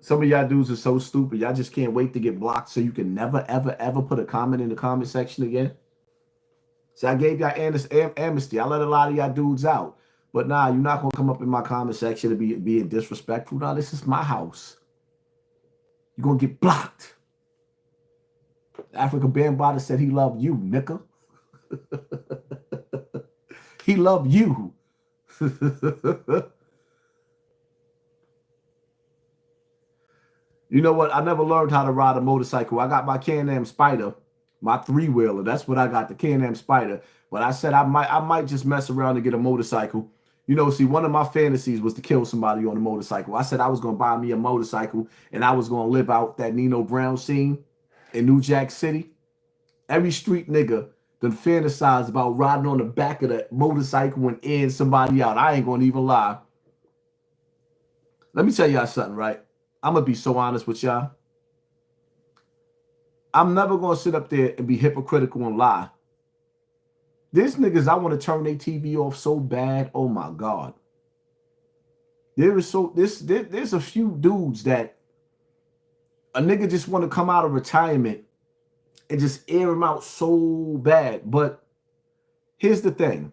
Some of y'all dudes are so stupid. Y'all just can't wait to get blocked so you can never, ever, ever put a comment in the comment section again. So I gave y'all amnesty. I let a lot of y'all dudes out. But nah, you're not going to come up in my comment section and be being disrespectful. Nah, this is my house. You're going to get blocked. Africa Bambaataa said he loved you, nigga. He loved you. You know what? I never learned how to ride a motorcycle. I got my Can-Am Spider, my three-wheeler. That's what I got, the Can-Am Spider. But I said I might just mess around and get a motorcycle. You know, see, one of my fantasies was to kill somebody on a motorcycle. I said I was going to buy me a motorcycle and I was going to live out that Nino Brown scene in New Jack City. Every street nigga done fantasized about riding on the back of the motorcycle and end somebody out. I ain't going to even lie. Let me tell y'all something, right? I'm going to be so honest with y'all. I'm never going to sit up there and be hypocritical and lie. There's niggas I want to turn their TV off so bad. Oh my God. There's a few dudes that a nigga just want to come out of retirement and just air him out so bad. But here's the thing.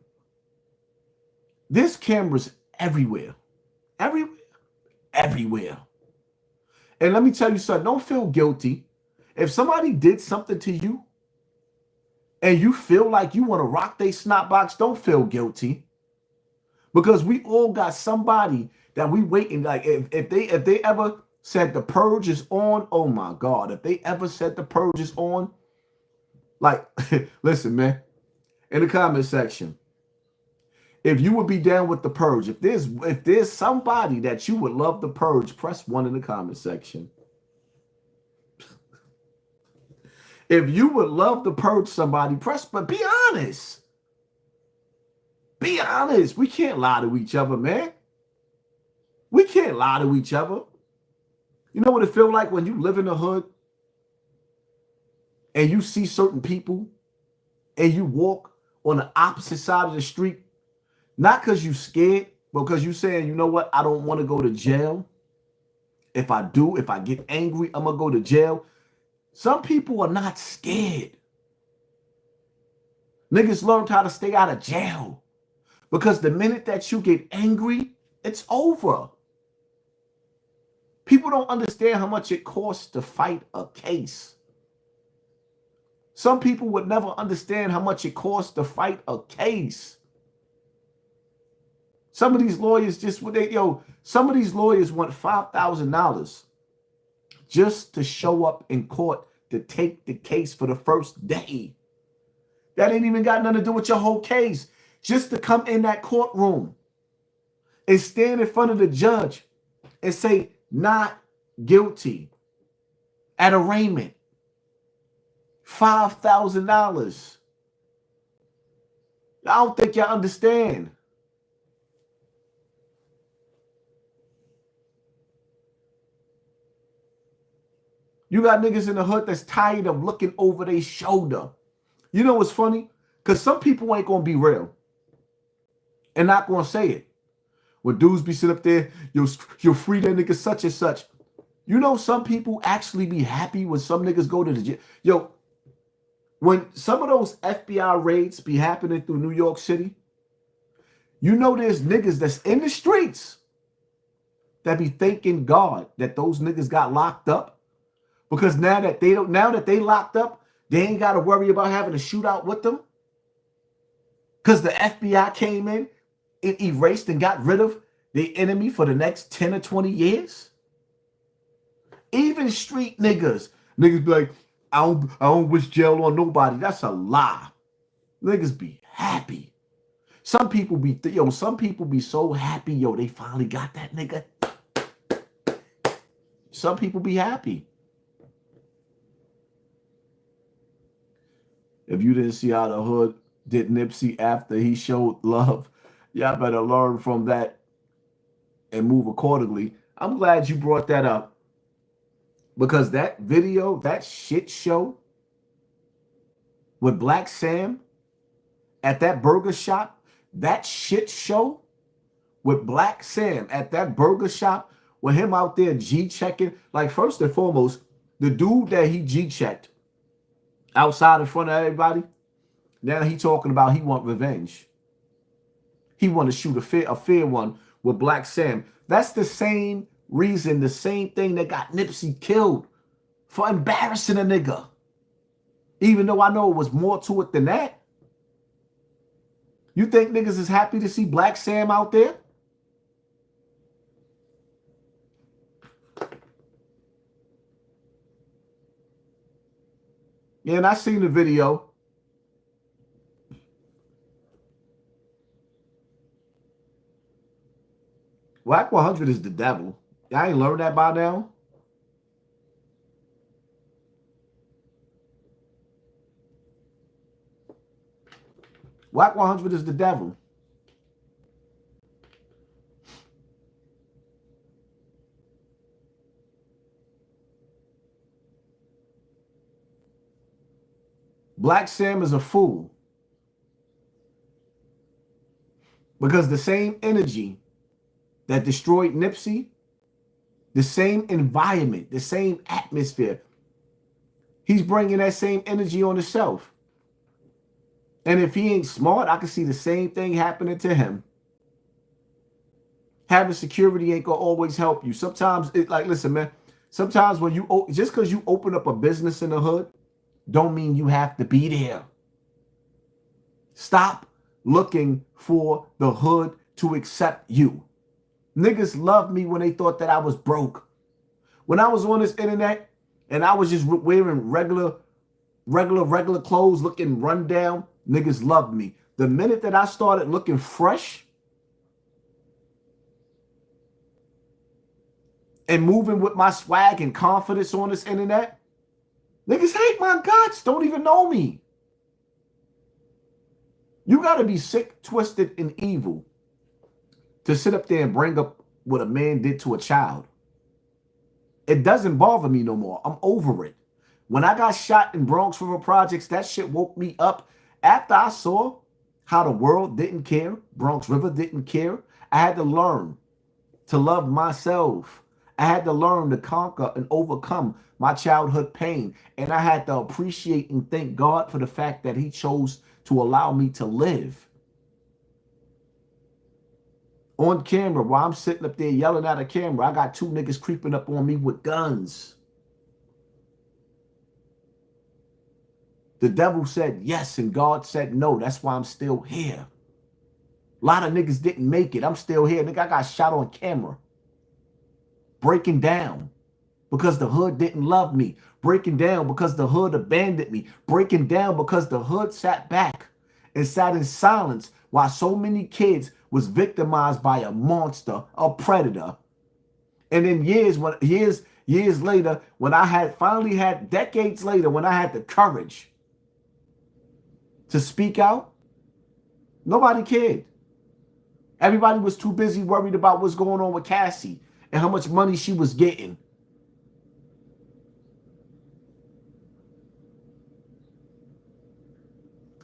There's cameras everywhere. Everywhere. Everywhere. And let me tell you something. Don't feel guilty. If somebody did something to you and you feel like you want to rock their snot box, don't feel guilty. Because we all got somebody that we waiting. Like if they ever said the purge is on, oh my God. If they ever said the purge is on, like, listen, man, in the comment section, if you would be down with the purge, if there's somebody that you would love the purge, press 1 in the comment section. If you would love to purge somebody, but be honest. Be honest. We can't lie to each other, man. We can't lie to each other. You know what it feels like when you live in the hood and you see certain people and you walk on the opposite side of the street, not because you're scared, but because you're saying, you know what, I don't want to go to jail. If I get angry, I'm going to go to jail. Some people are not scared. Niggas learned how to stay out of jail. Because the minute that you get angry, it's over. People don't understand how much it costs to fight a case. Some people would never understand how much it costs to fight a case. Some of these lawyers some of these lawyers want $5,000 just to show up in court to take the case for the first day. That ain't even got nothing to do with your whole case. Just to come in that courtroom and stand in front of the judge and say, not guilty at arraignment. $5,000. I don't think y'all understand. You got niggas in the hood that's tired of looking over their shoulder. You know what's funny? Because some people ain't going to be real and not going to say it. When dudes be sitting up there, you'll free that nigga such and such. You know some people actually be happy when some niggas go to the jail. Yo, when some of those FBI raids be happening through New York City, you know there's niggas that's in the streets that be thanking God that those niggas got locked up. Because now that they locked up, they ain't got to worry about having a shootout with them. Because the FBI came in and erased and got rid of the enemy for the next 10 or 20 years? Even street niggas be like, I don't wish jail on nobody. That's a lie. Niggas be happy. Some people be so happy, yo, they finally got that nigga. Some people be happy. If you didn't see how the hood did Nipsey after he showed love, y'all better learn from that and move accordingly. I'm glad you brought that up, because that video, that shit show with Black Sam at that burger shop, that shit show with Black Sam at that burger shop, with him out there G-checking. Like, first and foremost, the dude that he G-checked outside in front of everybody, now he talking about he want revenge. He want to shoot a fair one with Black Sam. That's the same reason, the same thing that got Nipsey killed, for embarrassing a nigga. Even though I know it was more to it than that. You think niggas is happy to see Black Sam out there? Yeah, and I seen the video. Whack 100 is the devil. I ain't learned that by now. Whack 100 is the devil. Black Sam is a fool. Because the same energy that destroyed Nipsey, the same environment, the same atmosphere, he's bringing that same energy on himself. And if he ain't smart, I can see the same thing happening to him. Having security ain't gonna always help you. Sometimes, listen, man, sometimes when just because you open up a business in the hood, don't mean you have to be there. Stop looking for the hood to accept you. Niggas loved me when they thought that I was broke. When I was on this internet and I was just wearing regular clothes, looking run down, niggas loved me. The minute that I started looking fresh and moving with my swag and confidence on this internet, niggas hate my guts, don't even know me. You got to be sick, twisted, and evil to sit up there and bring up what a man did to a child. It doesn't bother me no more. I'm over it. When I got shot in Bronx River Projects, that shit woke me up. After I saw how the world didn't care, Bronx River didn't care, I had to learn to love myself. I had to learn to conquer and overcome my childhood pain. And I had to appreciate and thank God for the fact that he chose to allow me to live. On camera, while I'm sitting up there yelling at a camera, I got two niggas creeping up on me with guns. The devil said yes and God said no. That's why I'm still here. A lot of niggas didn't make it. I'm still here. Nigga, I got shot on camera. Breaking down because the hood didn't love me. Breaking down because the hood abandoned me. Breaking down because the hood sat back and sat in silence while so many kids was victimized by a monster, a predator. And then years later, when I had finally had, decades later, when I had the courage to speak out, nobody cared. Everybody was too busy worried about what's going on with Cassie and how much money she was getting.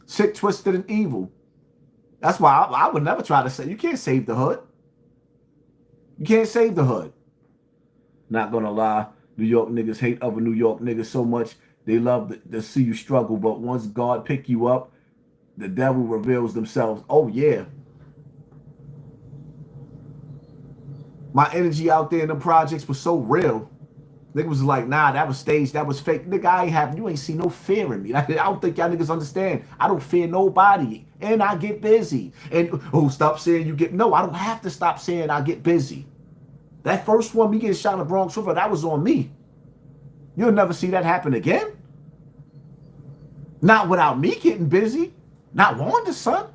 Sick, twisted, and evil. That's why I would never try to say, you can't save the hood. You can't save the hood. Not gonna lie, New York niggas hate other New York niggas so much, they love to see you struggle, but once God pick you up, the devil reveals themselves. Oh yeah. My energy out there in the projects was so real. Nigga was like, nah, that was staged, that was fake. Nigga, you ain't see no fear in me. I don't think y'all niggas understand. I don't fear nobody. And I get busy. And oh, stop saying you get, no, I don't have to stop saying I get busy. That first one, me getting shot in the Bronx River, that was on me. You'll never see that happen again. Not without me getting busy. Not Wanda, son.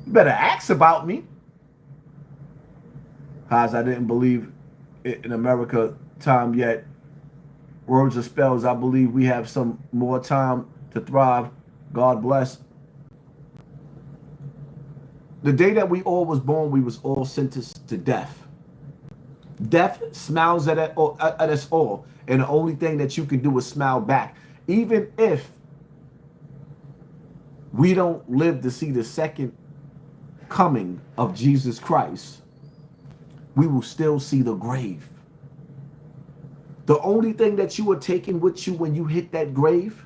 You better ask about me. As I didn't believe in America time yet. Words or spells, I believe we have some more time to thrive. God bless. The day that we all was born, we was all sentenced to death. Death smiles at us all. And the only thing that you can do is smile back. Even if we don't live to see the second coming of Jesus Christ, we will still see the grave. The only thing that you are taking with you when you hit that grave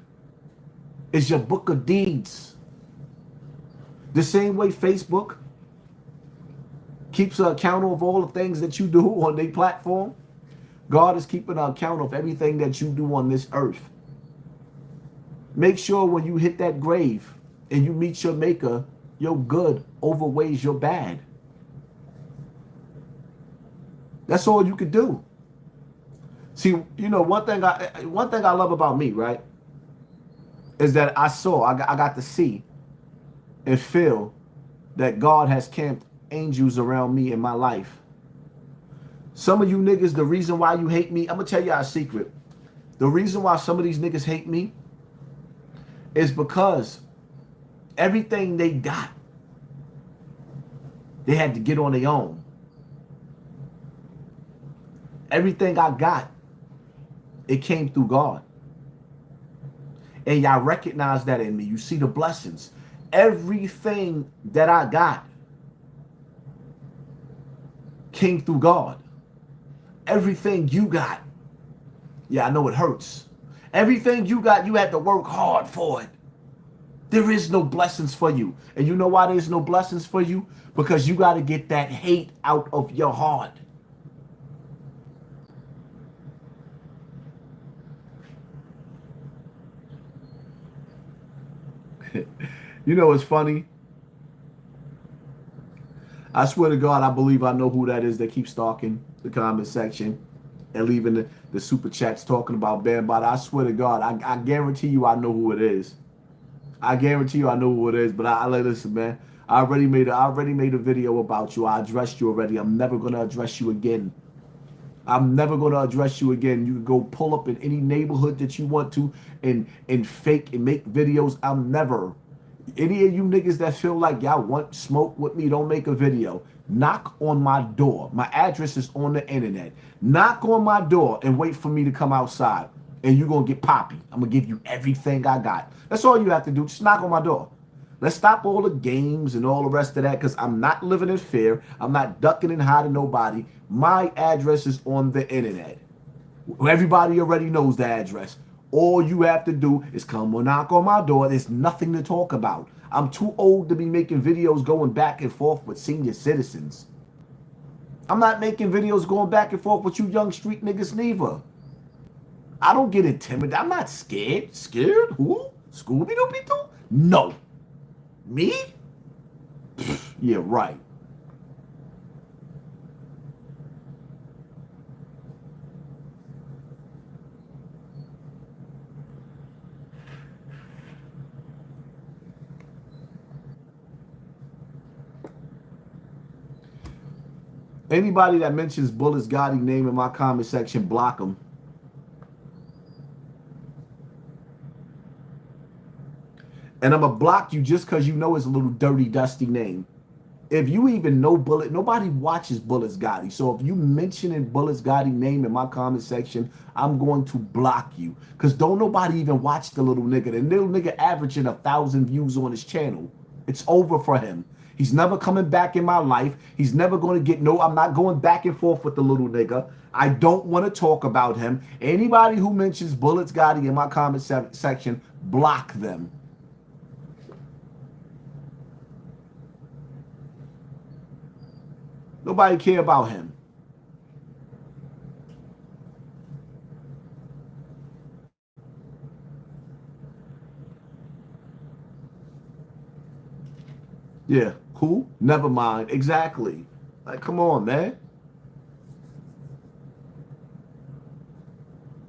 is your book of deeds. The same way Facebook keeps an account of all the things that you do on their platform, God is keeping an account of everything that you do on this earth. Make sure when you hit that grave and you meet your maker, your good overweighs your bad. That's all you could do. See, you know, one thing I love about me, right, is that I got to see and feel that God has camped angels around me in my life. Some of you niggas, the reason why you hate me, I'm gonna tell you a secret. The reason why some of these niggas hate me is because everything they got, they had to get on their own. Everything I got, it came through God. And y'all recognize that in me. You see the blessings. Everything that I got came through God. Everything you got, yeah, I know it hurts. Everything you got, you had to work hard for it. There is no blessings for you. And you know why there's no blessings for you? Because you got to get that hate out of your heart. You know what's funny? I swear to God, I believe I know who that is that keeps stalking the comment section and leaving the super chats talking about Bambada. I swear to God, I guarantee you I know who it is. I guarantee you I know who it is, but I listen, man. I already made a video about you. I addressed you already. I'm never gonna address you again. I'm never gonna address you again. You can go pull up in any neighborhood that you want to and fake and make videos. I'm never. Any of you niggas that feel like y'all want smoke with me, don't make a video. Knock on my door. My address is on the internet. Knock on my door and wait for me to come outside. And you're going to get poppy. I'm going to give you everything I got. That's all you have to do. Just knock on my door. Let's stop all the games and all the rest of that because I'm not living in fear. I'm not ducking and hiding nobody. My address is on the internet. Everybody already knows the address. All you have to do is come or knock on my door. There's nothing to talk about. I'm too old to be making videos going back and forth with senior citizens. I'm not making videos going back and forth with you young street niggas neither. I don't get intimidated. I'm not scared. Scared? Who? Scooby-Doo? No. Me? Yeah, right. Anybody that mentions Bullets Gotti name in my comment section, block them. And I'm going to block you just because you know it's a little dirty, dusty name. If you even know Bullet, nobody watches Bullets Gotti. So if you mentioning Bullets Gotti name in my comment section, I'm going to block you. Because don't nobody even watch the little nigga. The little nigga averaging 1,000 views on his channel. It's over for him. He's never coming back in my life. He's never going to get I'm not going back and forth with the little nigga. I don't want to talk about him. Anybody who mentions Bullets Gotti in my comment section, block them. Nobody care about him. Yeah, who? Never mind. Exactly. Like, come on, man.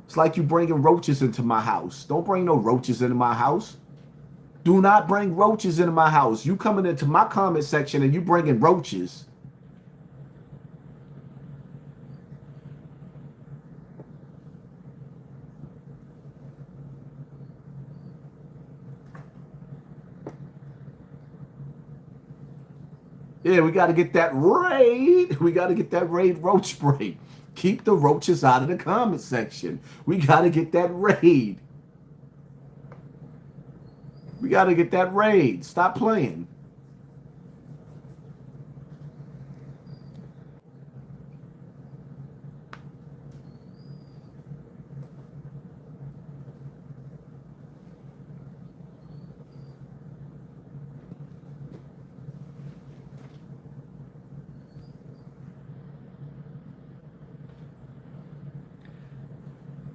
It's like you bringing roaches into my house. Don't bring no roaches into my house. Do not bring roaches into my house. You coming into my comment section and you bringing roaches. Yeah, we got to get that raid. We got to get that raid roach spray. Keep the roaches out of the comment section. We got to get that raid. We got to get that raid. Stop playing.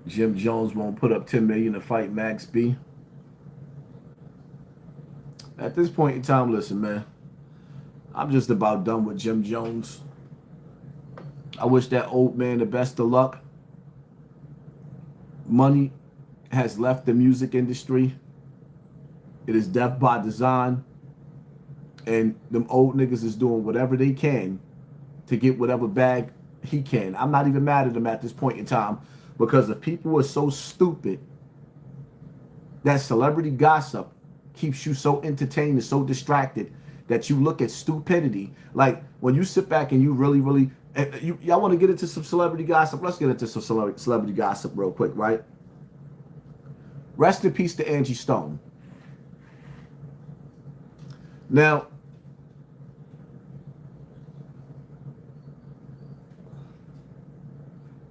Jim Jones won't put up 10 million to fight Max B. At this point in time, listen, man, I'm just about done with Jim Jones. I wish that old man the best of luck. Money has left the music industry. It is death by design. And them old niggas is doing whatever they can to get whatever bag he can. I'm not even mad at him at this point in time, because the people are so stupid that celebrity gossip keeps you so entertained and so distracted that you look at stupidity. Like when you sit back and you really, y'all want to get into some celebrity gossip? Let's get into some celebrity gossip real quick, right? Rest in peace to Angie Stone. Now,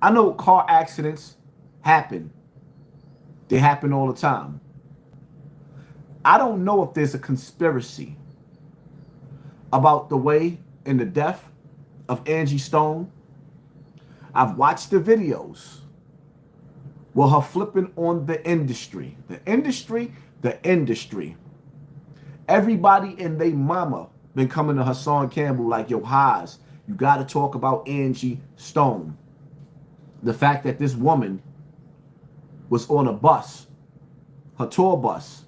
I know car accidents happen. They happen all the time. I don't know if there's a conspiracy about the way and the death of Angie Stone. I've watched the videos with her flipping on the industry. The industry. Everybody and they mama been coming to HASSAN Campbell like, yo, Haas, you got to talk about Angie Stone. The fact that this woman was on a bus, her tour bus,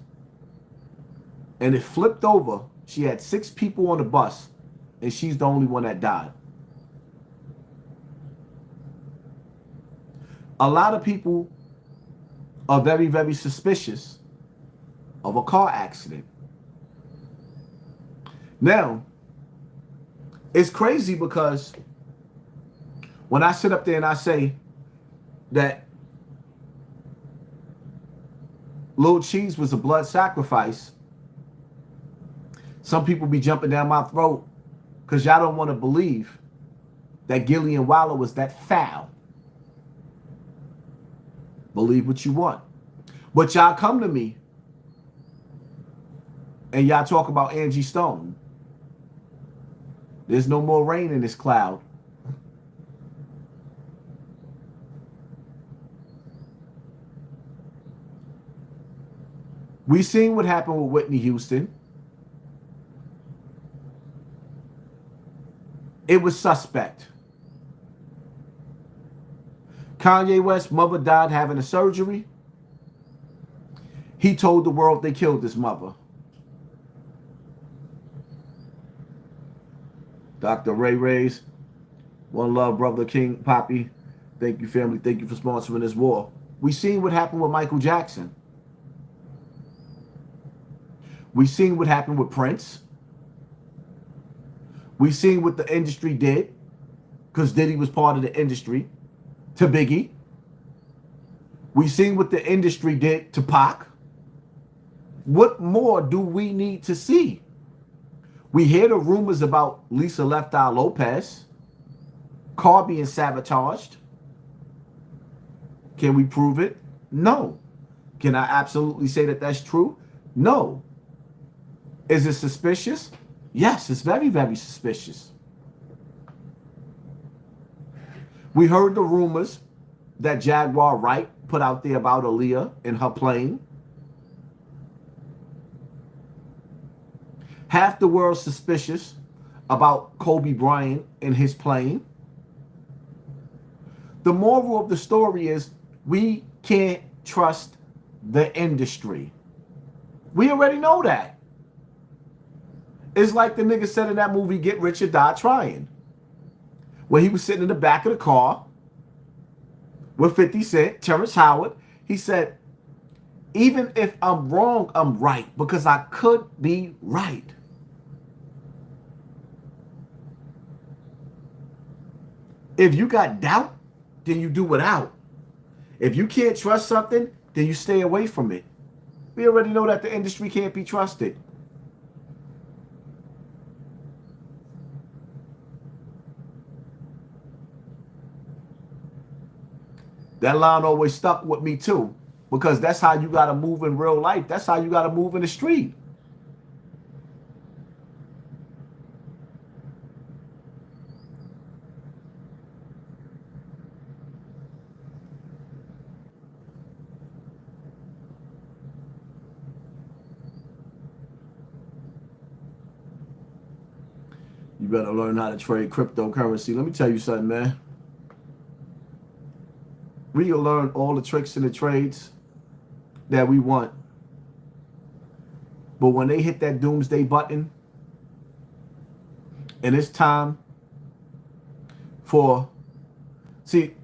and it flipped over. She had 6 people on the bus, and she's the only one that died. A lot of people are very, very suspicious of a car accident. Now, it's crazy because when I sit up there and I say that Lil Cheese was a blood sacrifice, some people be jumping down my throat because y'all don't want to believe that Gillian Waller was that foul. Believe what you want. But y'all come to me and y'all talk about Angie Stone. There's no more rain in this cloud. We seen what happened with Whitney Houston. It was suspect. Kanye West's mother died having a surgery. He told the world they killed his mother. Dr. Ray Ray's, one love, brother King Poppy. Thank you, family. Thank you for sponsoring this war. We seen what happened with Michael Jackson. We seen what happened with Prince. We seen what the industry did, because Diddy was part of the industry, to Biggie. We seen what the industry did to Pac. What more do we need to see? We hear the rumors about Lisa Left Eye Lopez, car being sabotaged. Can we prove it? No. Can I absolutely say that that's true? No. Is it suspicious? Yes, it's very, very suspicious. We heard the rumors that Jaguar Wright put out there about Aaliyah in her plane. Half the world suspicious about Kobe Bryant and his plane. The moral of the story is we can't trust the industry. We already know that. It's like the nigga said in that movie, Get Rich or Die Trying, where he was sitting in the back of the car with 50 Cent, Terrence Howard. He said, even if I'm wrong, I'm right, because I could be right. If you got doubt, then you do without. If you can't trust something, then you stay away from it. We already know that the industry can't be trusted. That line always stuck with me too, because that's how you got to move in real life. That's how you got to move in the street. You better learn how to trade cryptocurrency. Let me tell you something, man. We can learn all the tricks and the trades that we want. But when they hit that doomsday button, and it's time for, see,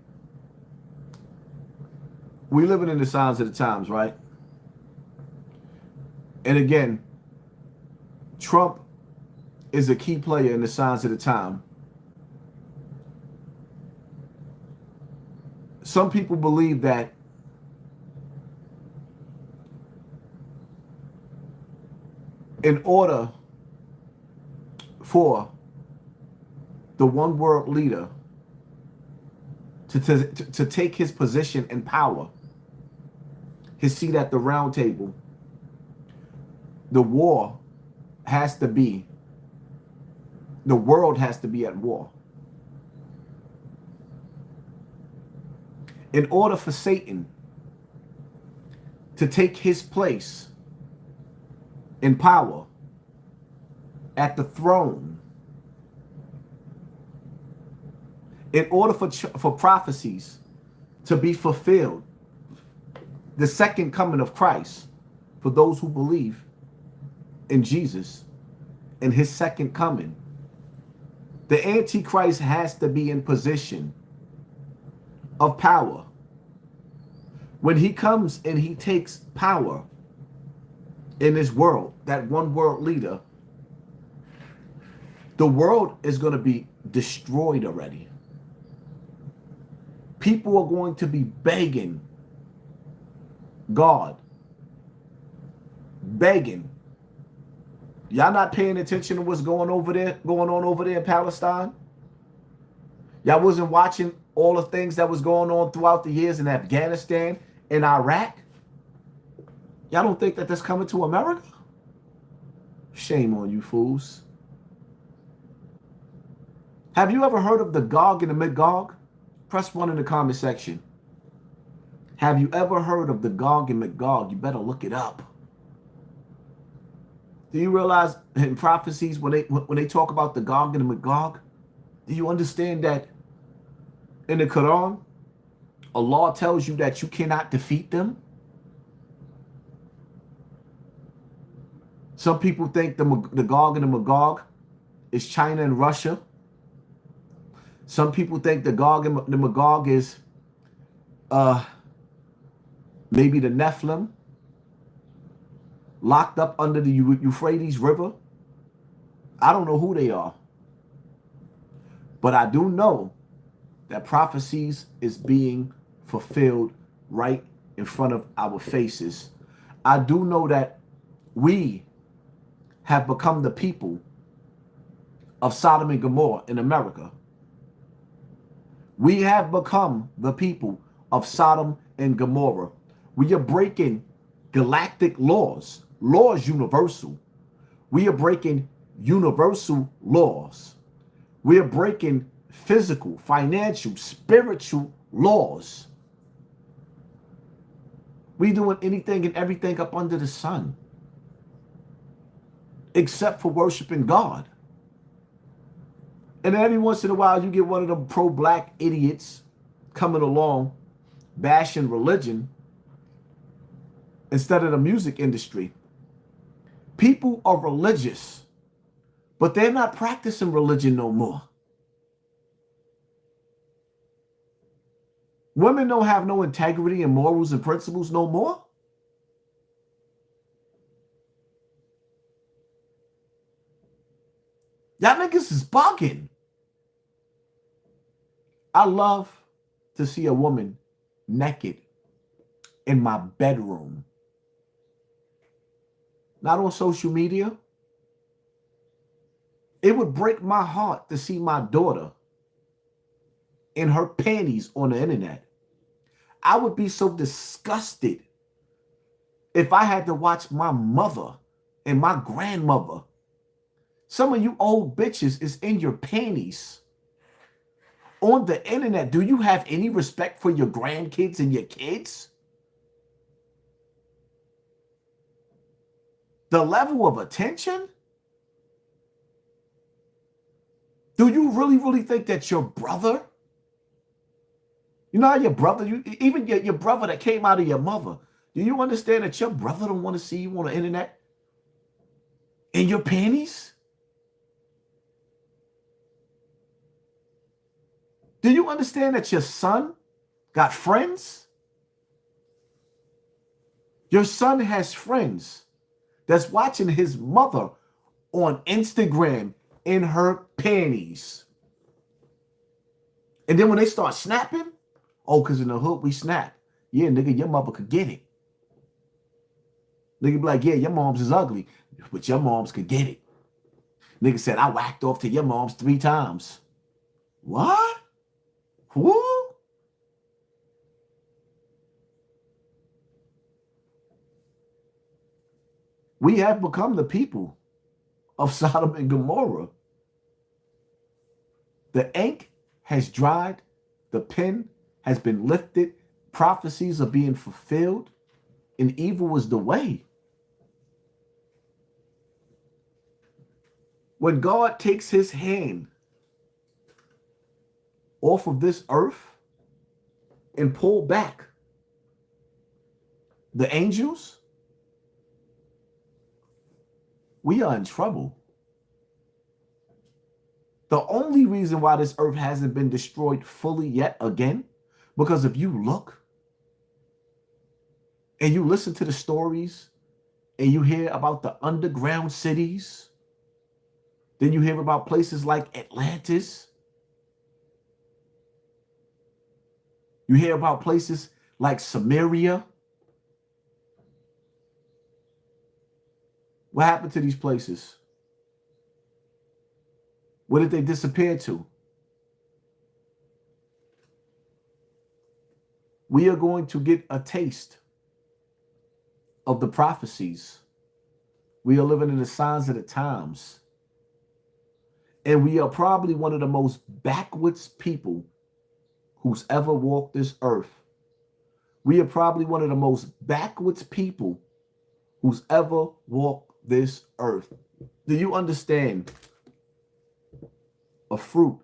we living in the signs of the times, right? And again, Trump is a key player in the signs of the time. Some people believe that in order for the one world leader to take his position in power, his seat at the round table, the war has to be, the world has to be at war. In order for Satan to take his place in power at the throne, in order for prophecies to be fulfilled, the second coming of Christ, for those who believe in Jesus and his second coming, the Antichrist has to be in position of power. When he comes and he takes power in this world, that one world leader, the world is going to be destroyed already. People are going to be begging God, begging. Y'all not paying attention to what's going on over there in Palestine? Y'all wasn't watching all the things that was going on throughout the years in Afghanistan, in Iraq? Y'all don't think that that's coming to America? Shame on you fools. Have you ever heard of the Gog and the Magog? Press 1 in the comment section. Have you ever heard of the Gog and Magog? You better look it up. Do you realize in prophecies when they talk about the Gog and the Magog, do you understand that in the Quran, Allah tells you that you cannot defeat them? Some people think the Gog and the Magog is China and Russia. Some people think the Gog and the Magog is maybe the Nephilim locked up under the Euphrates River. I don't know who they are. But I do know that prophecies is being fulfilled right in front of our faces. I do know that we have become the people of Sodom and Gomorrah in America. We have become the people of Sodom and Gomorrah. We are breaking galactic laws, laws universal. We are breaking universal laws. We are breaking physical, financial, spiritual laws. We doing anything and everything up under the sun. except for worshiping God. And every once in a while, you get one of them pro-black idiots coming along, bashing religion instead of the music industry. People are religious, but they're not practicing religion no more. Women don't have no integrity and morals and principles no more. Y'all niggas is bugging. I love to see a woman naked in my bedroom. Not on social media. It would break my heart to see my daughter in her panties on the internet. I would be so disgusted if I had to watch my mother and my grandmother. Some of you old bitches is in your panties on the internet. Do you have any respect for your grandkids and your kids? The level of attention? Do you really think that your brother, you know how your brother, even your brother that came out of your mother, do you understand that your brother don't want to see you on the internet in your panties? Do you understand that your son got friends? Your son has friends that's watching his mother on Instagram in her panties. And then when they start snapping, oh, because in the hood we snap. Yeah, nigga, your mother could get it. Nigga be like, yeah, your mom's is ugly, but your mom's could get it. Nigga said, I whacked off to your mom's 3 times. What? Who? We have become the people of Sodom and Gomorrah. The ink has dried. The pen has been lifted. Prophecies are being fulfilled. And evil is the way. When God takes his hand off of this earth and pull back the angels, we are in trouble. The only reason why this earth hasn't been destroyed fully yet again, because if you look and you listen to the stories and you hear about the underground cities, then you hear about places like Atlantis. You hear about places like Samaria. What happened to these places? Where did they disappear to? We are going to get a taste of the prophecies. We are living in the signs of the times. And we are probably one of the most backwards people who's ever walked this earth. We are probably one of the most backwards people who's ever walked this earth. Do you understand? A fruit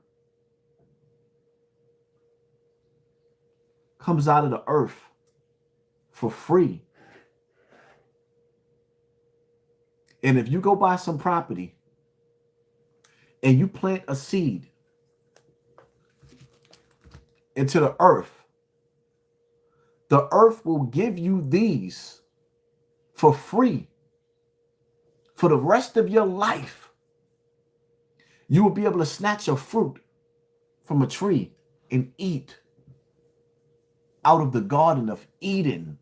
comes out of the earth for free. And if you go buy some property and you plant a seed into the earth will give you these for free for the rest of your life. You will be able to snatch a fruit from a tree and eat out of the Garden of Eden.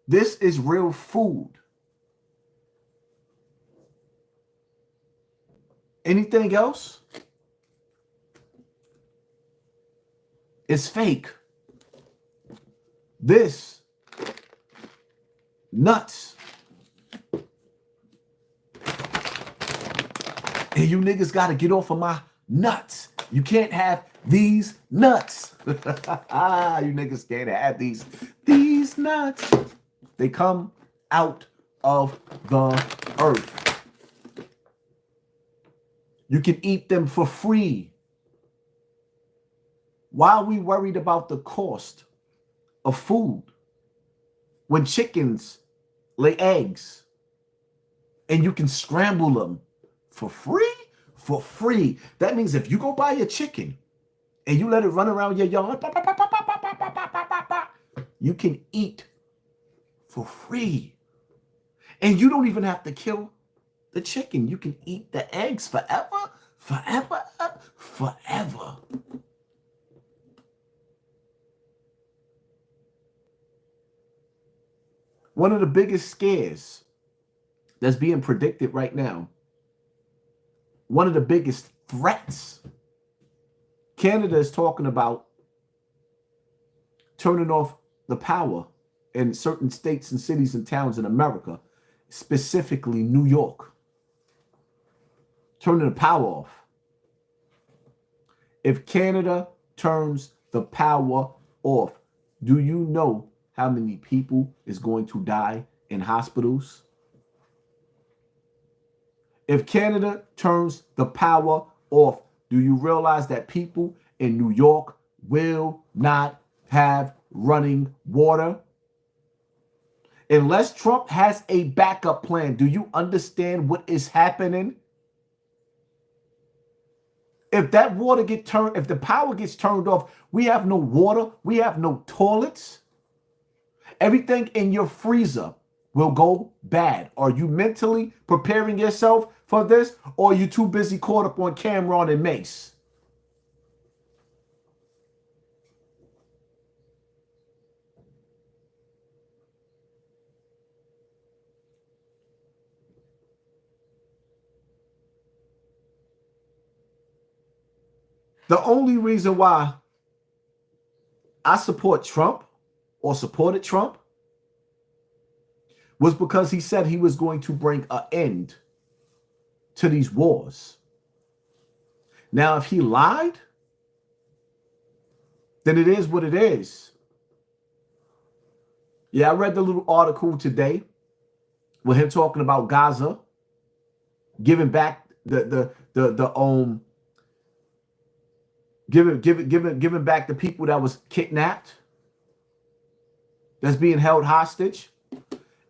This is real food. Anything else is fake. This nuts. And you niggas got to get off of my nuts. You can't have these nuts. You niggas can't have these nuts. They come out of the earth. You can eat them for free. Why are we worried about the cost of food when chickens lay eggs and you can scramble them for free? For free. That means if you go buy a chicken and you let it run around your yard, you can eat for free. And you don't even have to kill the chicken. You can eat the eggs forever, forever, forever. One of the biggest scares that's being predicted right now, one of the biggest threats, Canada is talking about turning off the power in certain states and cities and towns in America, specifically New York. Turning the power off. If Canada turns the power off, do you know how many people is going to die in hospitals? If Canada turns the power off, do you realize that people in New York will not have running water? Unless Trump has a backup plan, do you understand what is happening? If that water gets turned, if the power gets turned off, we have no water, we have no toilets. Everything in your freezer will go bad. Are you mentally preparing yourself for this, or are you too busy caught up on Cameron and Mace? The only reason why I support Trump or supported Trump was because he said he was going to bring an end to these wars. Now, if he lied, then it is what it is. Yeah, I read the little article today with him talking about Gaza, giving back giving back the people that was kidnapped, that's being held hostage.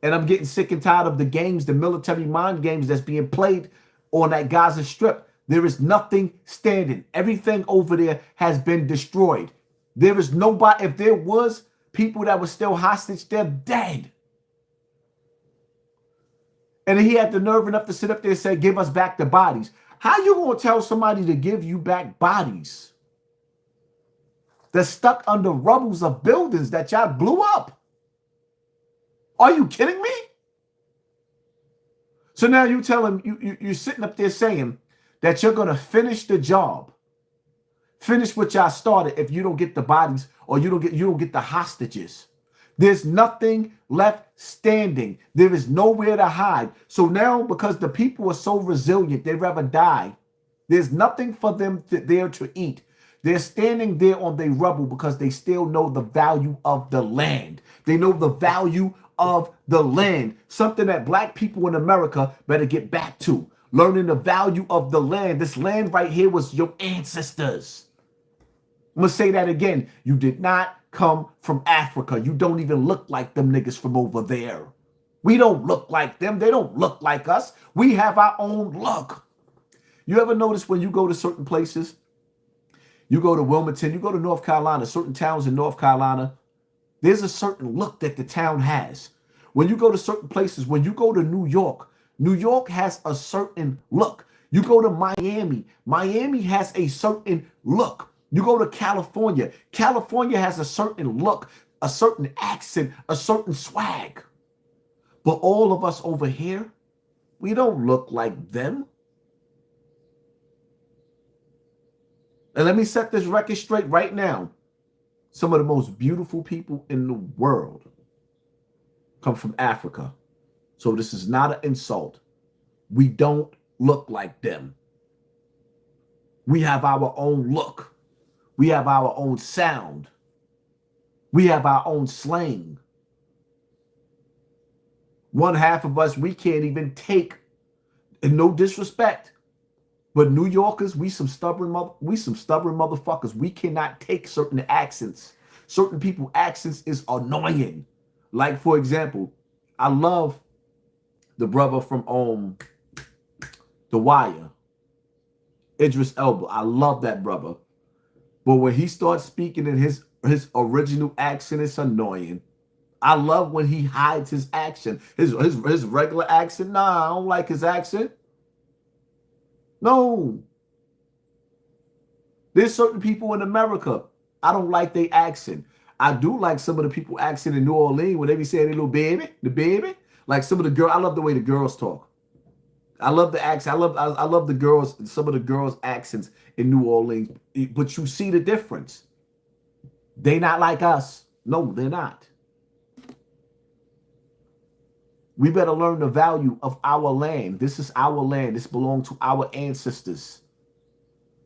And I'm getting sick and tired of the games, the military mind games that's being played on that Gaza Strip. There is nothing standing. Everything over there has been destroyed. There is nobody. If there was people that were still hostage, they're dead. And he had the nerve enough to sit up there and say, give us back the bodies. How you going to tell somebody to give you back bodies that's stuck under rubbles of buildings that y'all blew up? Are you kidding me? So now you tell him, you're sitting up there saying that you're going to finish the job, finish what y'all started if you don't get the bodies or you don't get the hostages. There's nothing left standing. There is nowhere to hide. So now, because the people are so resilient, they'd rather die. There's nothing for them there to eat. They're standing there on their rubble because they still know the value of the land. They know the value of the land, something that black people in America better get back to. Learning the value of the land. This land right here was your ancestors. I'm going to say that again. You did not come from Africa. You don't even look like them niggas from over there. We don't look like them. They don't look like us. We have our own look. You ever notice when you go to certain places, you go to Wilmington, you go to North Carolina, certain towns in North Carolina, there's a certain look that the town has. When you go to certain places, when you go to New York, New York has a certain look. You go to Miami, Miami has a certain look. You go to California, California has a certain look, a certain accent, a certain swag. But all of us over here, we don't look like them. And let me set this record straight right now. Some of the most beautiful people in the world come from Africa. So this is not an insult. We don't look like them. We have our own look. We have our own sound. We have our own slang. One half of us, we can't even take, and no disrespect, but New Yorkers, we some stubborn motherfuckers. We cannot take certain accents. Certain people accents is annoying. Like, for example, I love the brother from The Wire, Idris Elba. I love that brother. But when he starts speaking in his original accent, it's annoying. I love when he hides his accent. His regular accent, nah, I don't like his accent. No. There's certain people in America, I don't like their accent. I do like some of the people accent in New Orleans when they be saying, "Hey, little baby, the baby." Like some of the girls, I love the way the girls talk. I love the accent. I love the girls, some of the girls' accents in New Orleans. But you see the difference. They not like us. No, they're not. We better learn the value of our land. This is our land. This belonged to our ancestors.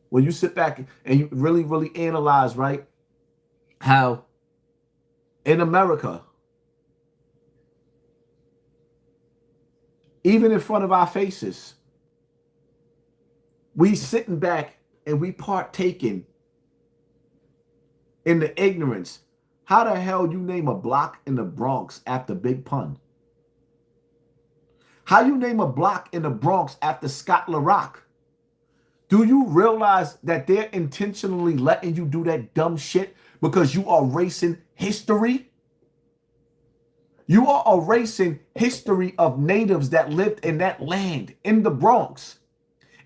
When you sit back and you really, really analyze, right, how in America, even in front of our faces, we sitting back and we partaking in the ignorance. How the hell you name a block in the Bronx after Big Pun? How you name a block in the Bronx after Scott LaRock? Do you realize that they're intentionally letting you do that dumb shit because you are erasing history? You are erasing history of natives that lived in that land, in the Bronx,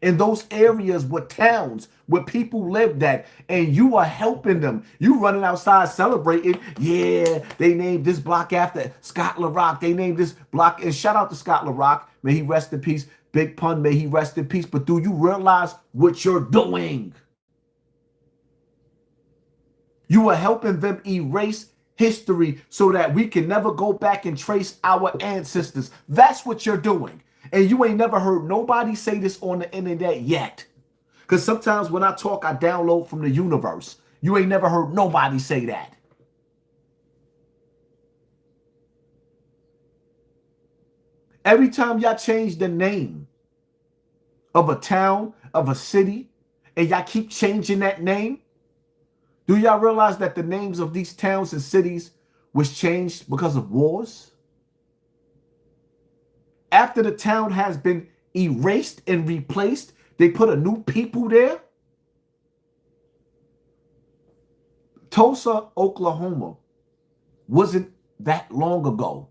in those areas with towns where people lived at, and you are helping them. You running outside celebrating. Yeah, they named this block after Scott LaRock. They named this block, and shout out to Scott LaRock. May he rest in peace. Big Pun, may he rest in peace. But do you realize what you're doing? You are helping them erase history so that we can never go back and trace our ancestors. That's what you're doing. And you ain't never heard nobody say this on the internet yet. Because sometimes when I talk, I download from the universe. You ain't never heard nobody say that. Every time y'all change the name of a town, of a city, and y'all keep changing that name, do y'all realize that the names of these towns and cities was changed because of wars? After the town has been erased and replaced, they put a new people there. Tulsa, Oklahoma wasn't that long ago.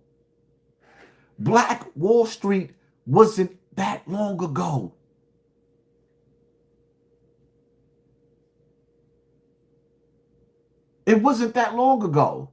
Black Wall Street wasn't that long ago. It wasn't that long ago.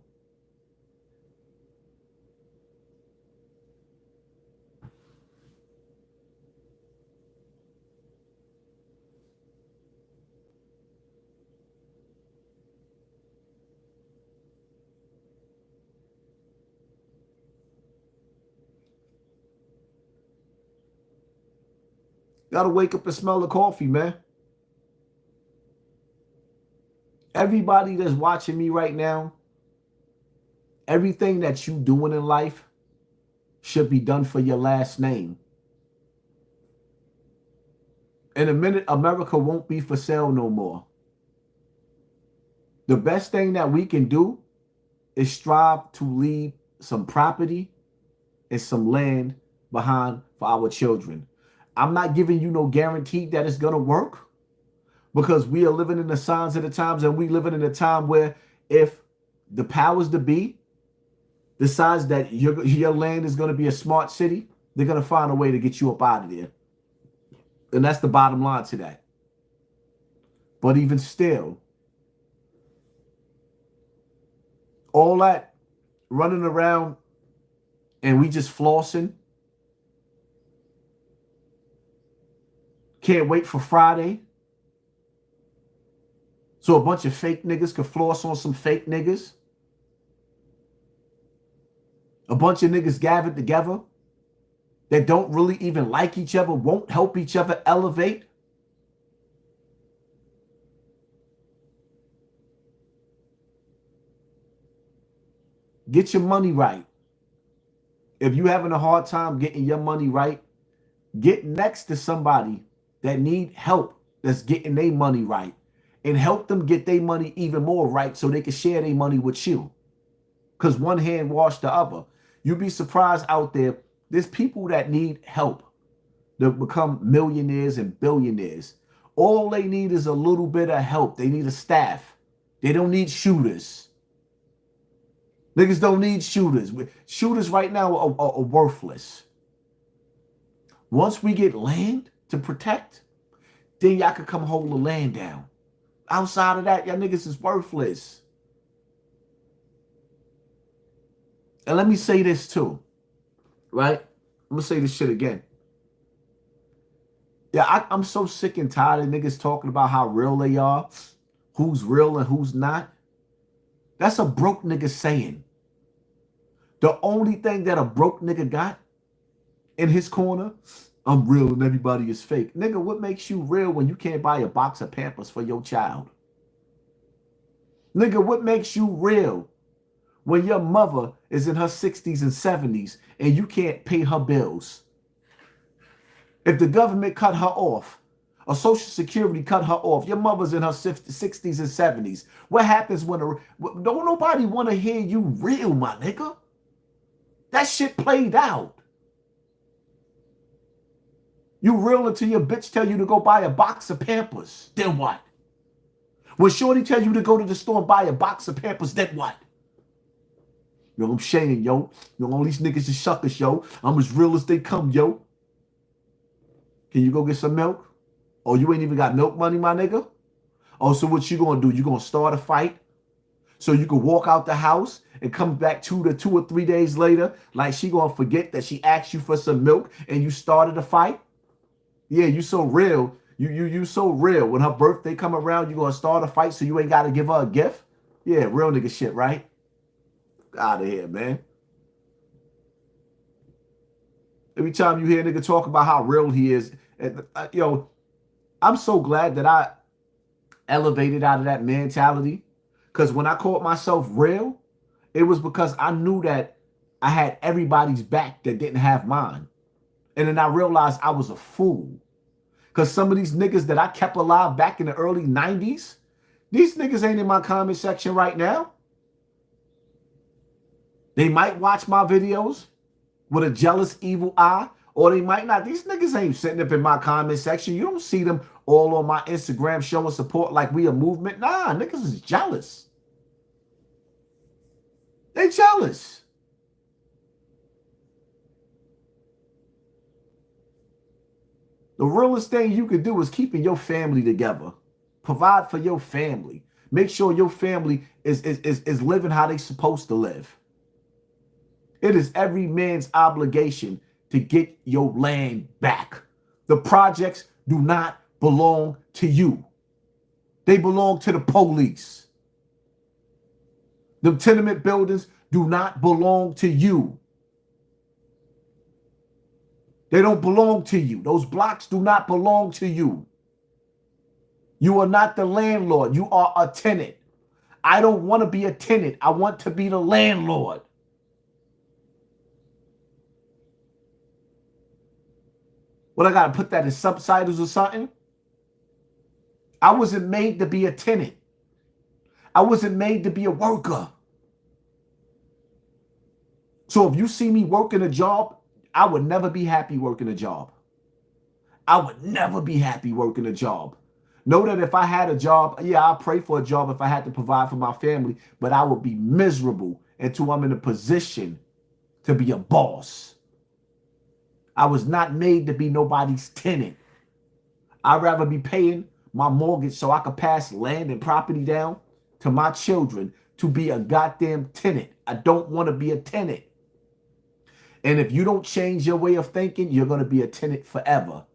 Gotta wake up and smell the coffee, man. Everybody that's watching me right now, everything that you doing in life should be done for your last name. In a minute, America won't be for sale no more. The best thing that we can do is strive to leave some property and some land behind for our children. I'm not giving you no guarantee that it's going to work, because we are living in the signs of the times, and we living in a time where if the powers to be decides that your land is going to be a smart city, they're going to find a way to get you up out of there. And that's the bottom line to that. But even still, all that running around and we just flossing, can't wait for Friday so a bunch of fake niggas could floss on some fake niggas. A bunch of niggas gathered together that don't really even like each other, won't help each other elevate. Get your money right. If you're having a hard time getting your money right, get next to somebody that need help that's getting their money right and help them get their money even more right so they can share their money with you. Because one hand wash the other. You'd be surprised out there, there's people that need help to become millionaires and billionaires. All they need is a little bit of help. They need a staff. They don't need shooters. Niggas don't need shooters. Shooters right now are worthless. Once we get land to protect, then y'all can come hold the land down. Outside of that, y'all niggas is worthless. And let me say this too, right? I'm going to say this shit again. Yeah, I'm so sick and tired of niggas talking about how real they are, who's real and who's not. That's a broke nigga saying. The only thing that a broke nigga got in his corner, I'm real and everybody is fake. Nigga, what makes you real when you can't buy a box of Pampers for your child? Nigga, what makes you real when your mother is in her 60s and 70s and you can't pay her bills? If the government cut her off, or Social Security cut her off, your mother's in her 60s and 70s. What happens when don't nobody want to hear you real, my nigga? That shit played out. You real until your bitch tell you to go buy a box of Pampers. Then what? When Shorty tell you to go to the store and buy a box of Pampers, then what? Yo, I'm saying, yo. Yo, all these niggas is suckers, yo. I'm as real as they come, yo. Can you go get some milk? Oh, you ain't even got milk money, my nigga? Oh, so what you gonna do? You gonna start a fight so you can walk out the house and come back 2 or 3 days later like she gonna forget that she asked you for some milk and you started a fight? Yeah, you so real. You so real. When her birthday come around, you gonna start a fight so you ain't gotta give her a gift? Yeah, real nigga shit, right? Out of here, man. Every time you hear a nigga talk about how real he is, yo, I'm so glad that I elevated out of that mentality. Because when I called myself real, it was because I knew that I had everybody's back that didn't have mine. And then I realized I was a fool. Because some of these niggas that I kept alive back in the early 90s, these niggas ain't in my comment section right now. They might watch my videos with a jealous, evil eye, or they might not. These niggas ain't sitting up in my comment section. You don't see them all on my Instagram showing support like we a movement. Nah, niggas is jealous. They jealous. The realest thing you can do is keeping your family together. Provide for your family. Make sure your family is living how they supposed to live. It is every man's obligation to get your land back. The projects do not belong to you. They belong to the police. The tenement buildings do not belong to you. They don't belong to you. Those blocks do not belong to you. You are not the landlord. You are a tenant. I don't want to be a tenant. I want to be the landlord. What, I got to put that in subtitles or something? I wasn't made to be a tenant. I wasn't made to be a worker. So if you see me working a job, I would never be happy working a job. I would never be happy working a job. Know that if I had a job, yeah, I'll pray for a job if I had to provide for my family, but I would be miserable until I'm in a position to be a boss. I was not made to be nobody's tenant. I'd rather be paying my mortgage so I could pass land and property down to my children to be a goddamn tenant. I don't want to be a tenant. And if you don't change your way of thinking, you're going to be a tenant forever.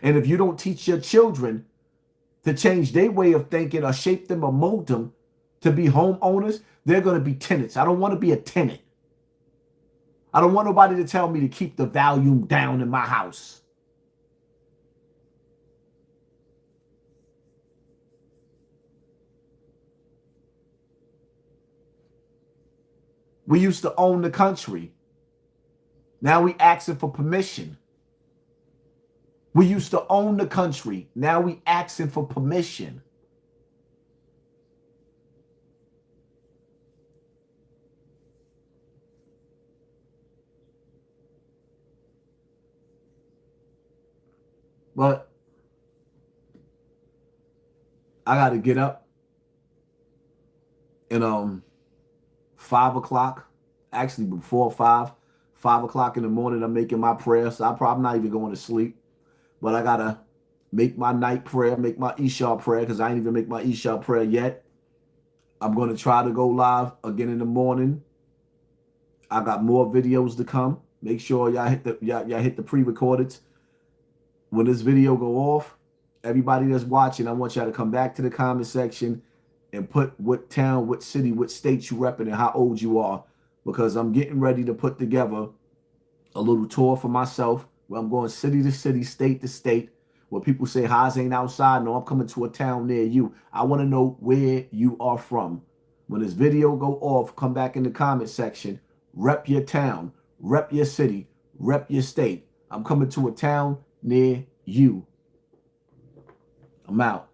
And if you don't teach your children to change their way of thinking or shape them or mold them to be homeowners, they're going to be tenants. I don't want to be a tenant. I don't want nobody to tell me to keep the volume down in my house. We used to own the country. Now we asking for permission. We used to own the country. Now we asking for permission. But I got to get up and 5 o'clock, actually before 5 o'clock in the morning, I'm making my prayer. So I'm probably not even going to sleep, but I got to make my night prayer, make my Isha prayer, because I ain't even make my Isha prayer yet. I'm going to try to go live again in the morning. I got more videos to come. Make sure y'all hit the pre-recordeds. When this video go off, everybody that's watching, I want y'all to come back to the comment section and put what town, what city, what state you repping and how old you are, because I'm getting ready to put together a little tour for myself where I'm going city to city, state to state, where people say, Haas ain't outside. No, I'm coming to a town near you. I want to know where you are from. When this video go off, come back in the comment section, rep your town, rep your city, rep your state. I'm coming to a town near you. I'm out.